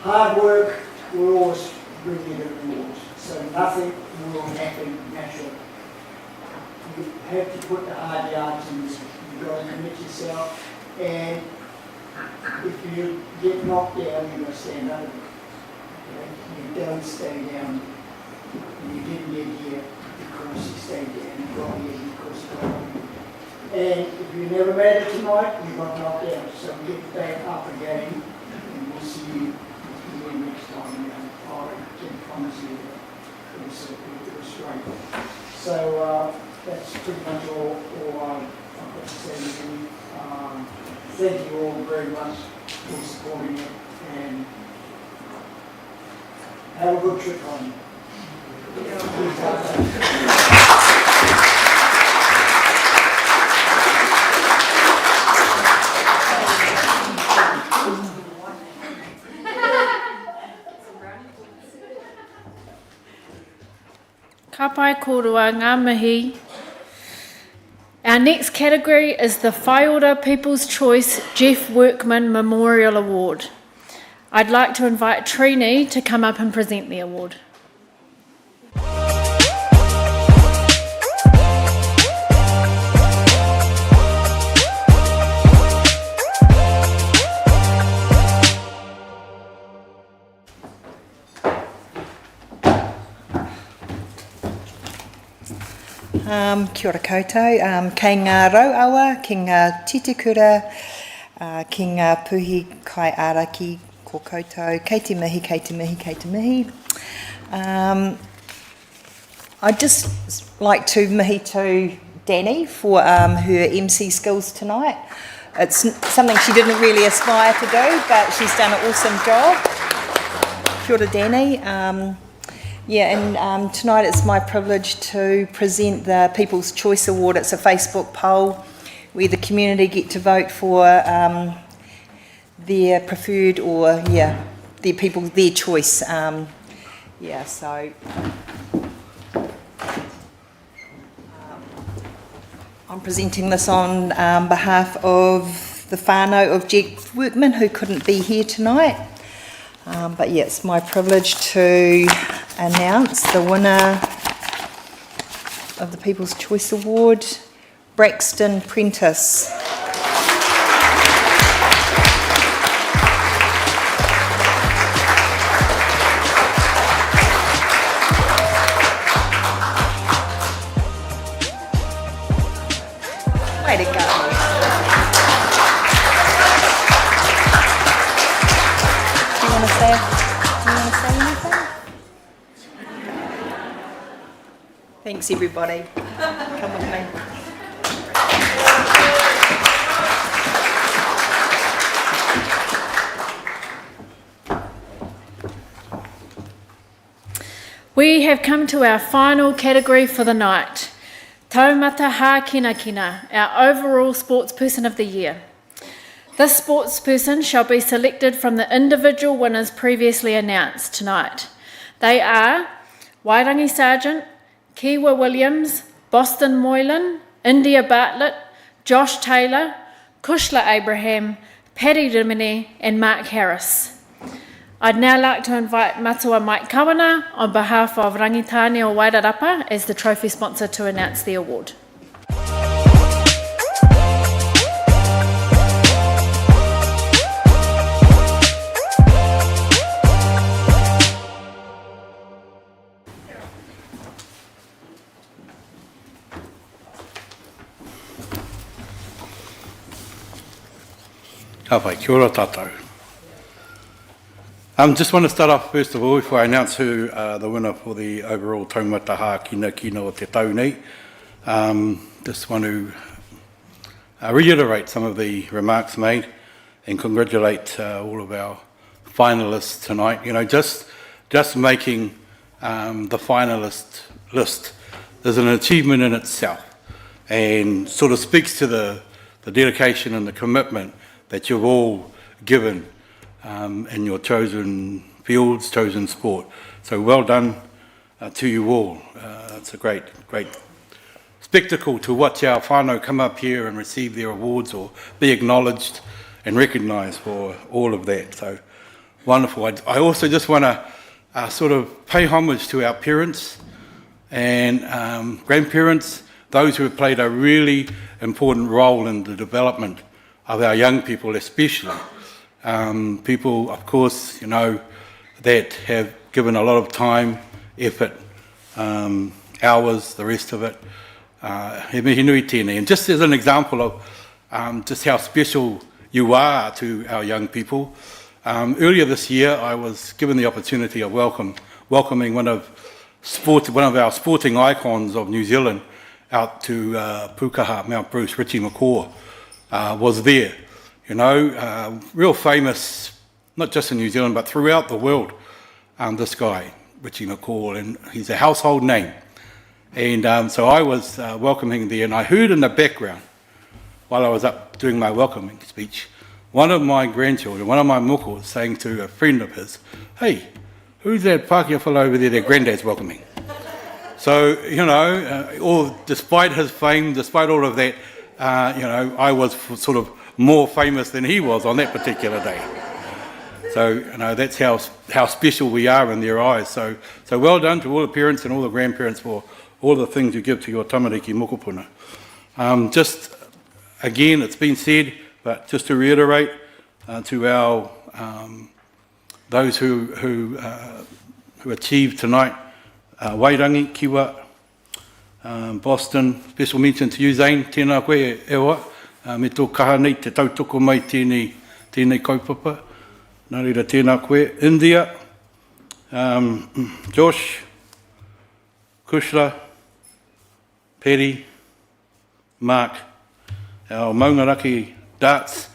hard work will always bring you the rewards. So nothing will happen naturally. You have to put the hard yards in. You've got to commit yourself, and if you get knocked down, you're going to stand up. Okay? You don't stay down. You didn't get here because you stayed down. You got here because you got here. And if you never made it tonight, you got knocked out. So get back up again, and we'll see you again next time. I can promise you that it was great. So that's pretty much all I've got to say. Thank you all very much for supporting it, and have a good trip home. Ka pai korua ngā mihi. Our next category is the Whaiora People's Choice Jeff Workman Memorial Award. I'd like to invite Trini to come up and present the award. Kia ora koutou, kei ngā rauawa, ki ngā titikura, ki ngā puhi kai araki ko koutou, kei te mihi, kei te mihi, kei te mihi. I'd just like to mihi to Danny for her MC skills tonight. It's something she didn't really aspire to do, but she's done an awesome job. Kia ora Danny. And tonight it's my privilege to present the People's Choice Award. It's a Facebook poll where the community get to vote for their preferred or, their choice. So I'm presenting this on behalf of the whānau of Jeff Workman, who couldn't be here tonight. It's my privilege to announce the winner of the People's Choice Award, Braxton Prentice. Way to go. Do you want to say anything? Thanks everybody. Come with me. We have come to our final category for the night. Taumata Ha Kina Kina, our overall sportsperson of the year. This sportsperson shall be selected from the individual winners previously announced tonight. They are Wairangi Sargent, Kiwa Williams, Boston Moylan, India Bartlett, Josh Taylor, Kushla Abraham, Paddy Rimini and Mark Harris. I'd now like to invite Matua Mike Kawana on behalf of Rangitane o Wairarapa as the trophy sponsor to announce the award. Hawhai, kia ora tātou. Just want to start off first of all before I announce who the winner for the overall Taumata Ha Kina Kina o Te Taunei. Just want to reiterate some of the remarks made and congratulate all of our finalists tonight. You know, just making the finalist list is an achievement in itself and sort of speaks to the dedication and the commitment that you've all given in your chosen fields, chosen sport. So well done to you all. It's a great spectacle to watch our whānau come up here and receive their awards or be acknowledged and recognised for all of that. So wonderful. I also just want to sort of pay homage to our parents and grandparents, those who have played a really important role in the development of our young people especially. People, of course, you know, that have given a lot of time, effort, hours, the rest of it. He mihi nui tēnei. And just as an example of just how special you are to our young people, earlier this year I was given the opportunity of welcoming one of our sporting icons of New Zealand out to Pukaha, Mount Bruce. Richie McCaw was there. You know, real famous, not just in New Zealand, but throughout the world, this guy, Richie McCaw, and he's a household name. And so I was welcoming there, and I heard in the background, while I was up doing my welcoming speech, one of my grandchildren, one of my mokos, saying to a friend of his, "Hey, who's that Pākehā fellow over there that granddad's welcoming?" So, you know, despite his fame, despite all of that, you know, I was sort of more famous than he was on that particular day. So, you know, that's how special we are in their eyes. So well done to all the parents and all the grandparents for all the things you give to your tamariki mokopuna. Just, again, it's been said, but just to reiterate to our those who achieved tonight, Wairangi, Kiwa, Boston, special mention to you, Zane, tēnā koe e oa, me tō kaha nei te tautoko mai tēnei kaupapa, nā reira tēnā koe, India, Josh, Kushla, Perry, Mark, our Maungaraki darts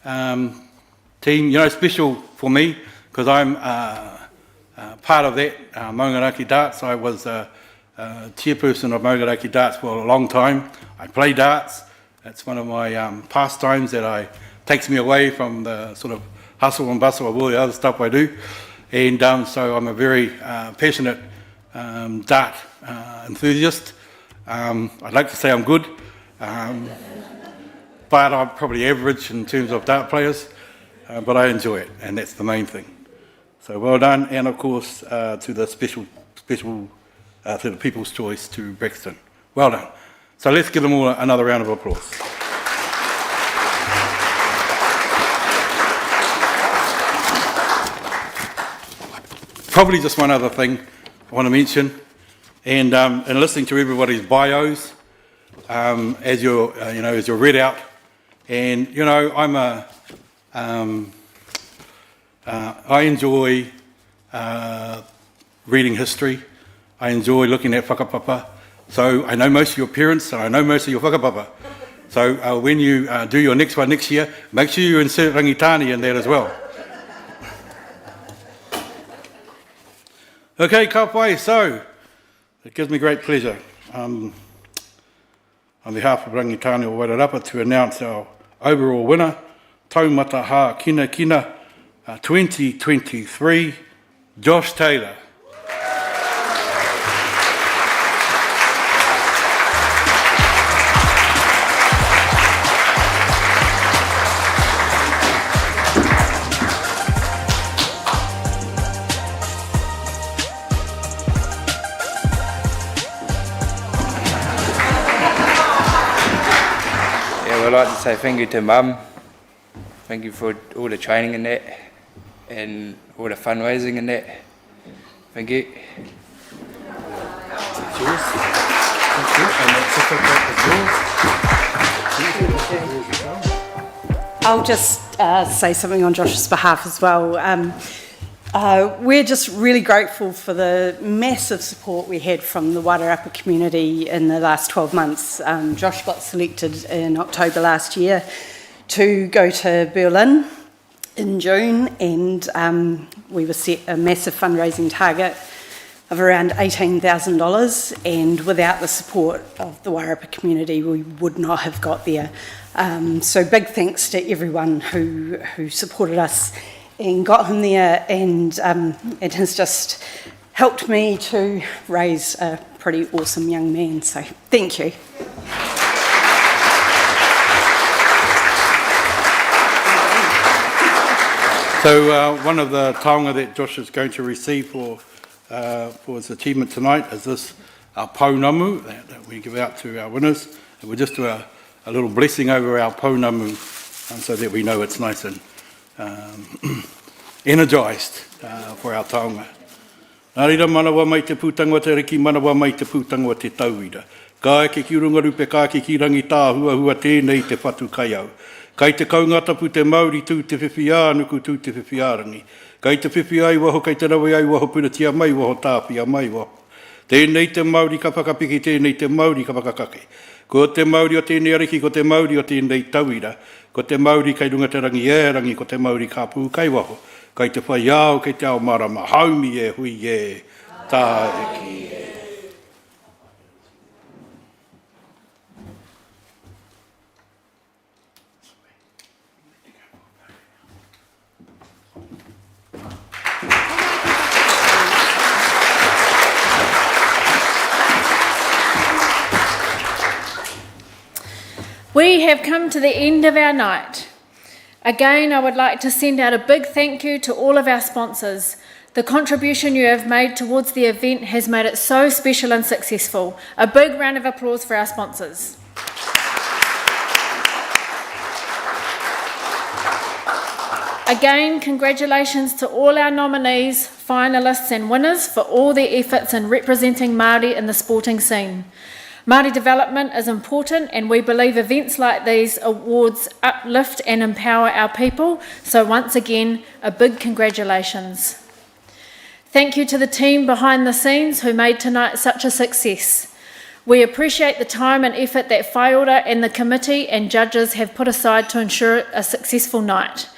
team, you know, special for me because I'm part of that Maungaraki darts. I was chairperson of Maungaraki darts for a long time. I play darts. It's one of my pastimes that takes me away from the sort of hustle and bustle of all the other stuff I do. And so I'm a very passionate dart enthusiast. I'd like to say I'm good, but I'm probably average in terms of dart players, but I enjoy it, and that's the main thing. So well done, and of course to the special to the People's Choice to Brixton. Well done. So let's give them all another round of applause. Probably just one other thing I want to mention, and listening to everybody's bios as you're read out, and you know I enjoy reading history. I enjoy looking at whakapapa. So I know most of your parents, and I know most of your whakapapa. So when you do your next one next year, make sure you insert rangitani in there as well. Okay, ka pai, so it gives me great pleasure on behalf of Rangitani o Wairarapa to announce our overall winner, Taumata Ha Kina Kina 2023, Josh Taylor. I'd like to say thank you to Mum. Thank you for all the training and that, and all the fundraising and that. Thank you. I'll just say something on Josh's behalf as well. We're just really grateful for the massive support we had from the Wairarapa community in the last 12 months. Josh got selected in October last year to go to Berlin in June, and we were set a massive fundraising target of around $18,000, and without the support of the Wairarapa community we would not have got there. So big thanks to everyone who supported us and got him there, and it has just helped me to raise a pretty awesome young man, so thank you. So one of the taonga that Josh is going to receive for his achievement tonight is this pounamu that we give out to our winners. And we'll just do a little blessing over our pounamu so that we know it's nice and energised for our taonga. Nā reira, manawa mai te pūtangua te riki, manawa mai te pūtangua te tauira. Ka eke ki runga rupe, ka eke ki rangi tā hua hua tēnei te whatu kai au. Kai te kaungatapu te Maori tū te whiwhiā, nuku tū te whiwhiārangi. Kai te whiwhiā i waho, kai te rawe ai waho, puratia mai waho, tāpia mai waho. Tēnei te Maori ka whakapiki, tēnei te Maori ka whakakake. Ko te Maori o tēnei ariki, ko te Maori o tēnei tauira. Ko te Maori kai runga te rangi e rangi, ko te Maori ka pū kai waho. Kai te whai au, kai te ao marama, haumi e, hui e, tā eki e. We have come to the end of our night. Again, I would like to send out a big thank you to all of our sponsors. The contribution you have made towards the event has made it so special and successful. A big round of applause for our sponsors. Again, congratulations to all our nominees, finalists and winners for all their efforts in representing Māori in the sporting scene. Māori development is important, and we believe events like these awards uplift and empower our people. So once again, a big congratulations. Thank you to the team behind the scenes who made tonight such a success. We appreciate the time and effort that Whaiora and the committee and judges have put aside to ensure a successful night.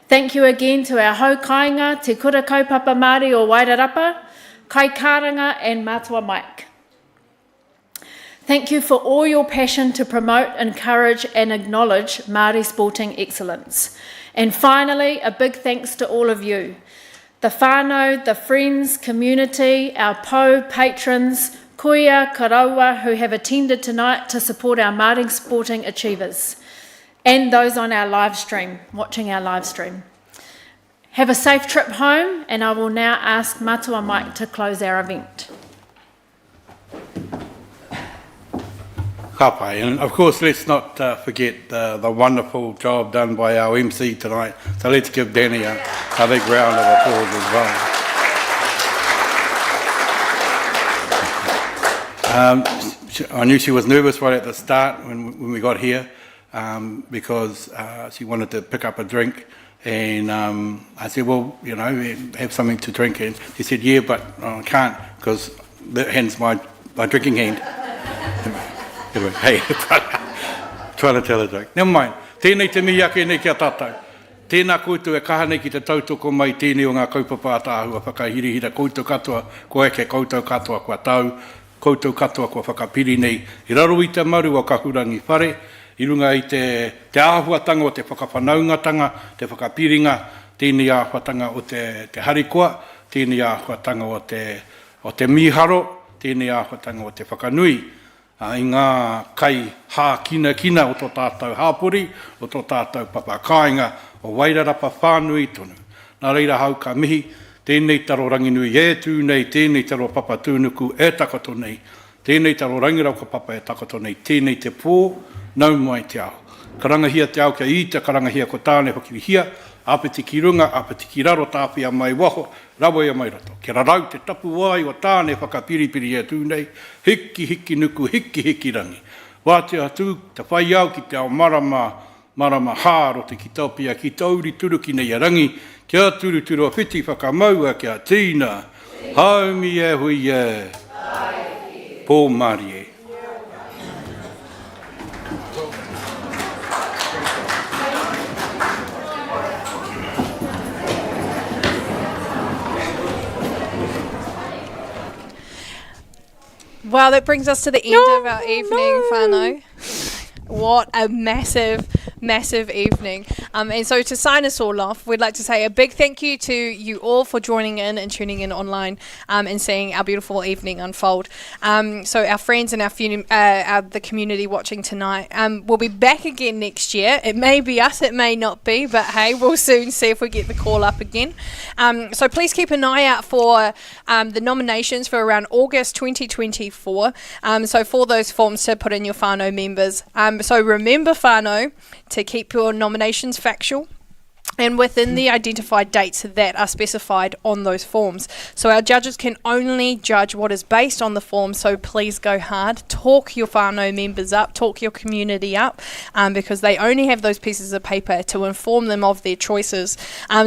Thank you again to our hau kāinga, Te Kura Kaupapa Māori o Wairarapa, Kai Karanga and Mātua Mike. Thank you for all your passion to promote, encourage and acknowledge Māori sporting excellence. And finally, a big thanks to all of you, the whānau, the friends, community, our pou, patrons, kuia, karaua who have attended tonight to support our Māori sporting achievers, and those on our live stream, watching our live stream. Have a safe trip home, and I will now ask Mātua Mike to close our event. Ka pai. And of course, let's not forget the wonderful job done by our MC tonight. So let's give Danny a big round of applause as well. I knew she was nervous right at the start when we got here because she wanted to pick up a drink. And I said, well, you know, have something to drink. And she said, yeah, but I can't because that hand's my drinking hand. Hey, trying to tell a joke. Never mind. Tēnei te mihi ake nei kia tātou. Tēnā koutou e kaha nei ki te tautoko mai tēnei o ngā kaupapa tāhua whakahirihira koutou katoa, ko eke koutou katoa kua tau, koutou katoa kua whakapiri nei. I raro i te maru o ka hurangi whare, i runga i te āhuatanga o te whakawhanaungatanga, te whakapiringa, tēnei āhuatanga o te harikoa, tēnei āhuatanga o te miharo, tēnei āhuatanga o te whakanui. I ngā kai hā kina o tō tātou hāpori, o tō tātou papa kāinga, o Wairarapa whānui tonu. Nā reira hau ka mihi, tēnei taro ranginui e tū nei, tēnei taro papa tūnuku e takato nei, tēnei taro rangirauka papa e takato nei, tēnei te pō, nau mai te ao. Karangahia te ao kia i te karangahia ko tāne hokirihia, apeti ki runga, apeti ki raro tāpia mai waho, rawa ia mai roto. Ke rarau te tapu wai o tāne whakapiripiri e tūnei, hiki nuku, hiki rangi. Wātea atu, te whai au ki te ao marama hāro te ki taupia, ki tauri turuki nei a rangi, kia turu a whiti whakamaua kia tīna. Haumi e hui e, pō Māori e. Well, that brings us to the end of our evening, whānau. What a massive evening. And so to sign us all off, we'd like to say a big thank you to you all for joining in and tuning in online and seeing our beautiful evening unfold. So our friends and the community watching tonight, we'll be back again next year. It may be us, it may not be, but hey, we'll soon see if we get the call up again. So please keep an eye out for the nominations for around August 2024. So for those forms to put in your whānau members. So remember, whānau, to keep your nominations factual and within the identified dates that are specified on those forms. So our judges can only judge what is based on the form, so please go hard. Talk your whānau members up, talk your community up, because they only have those pieces of paper to inform them of their choices.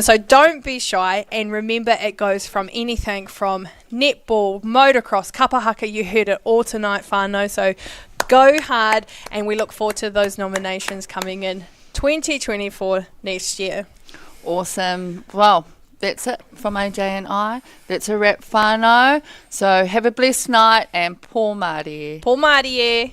So don't be shy, and remember it goes from anything from netball, motocross, kapahaka, you heard it all tonight, whānau. So go hard, and we look forward to those nominations coming in 2024 next year. Awesome. Well, that's it from AJ and I. That's a wrap, whānau. So have a blessed night and pō Mārie. Pō Mārie.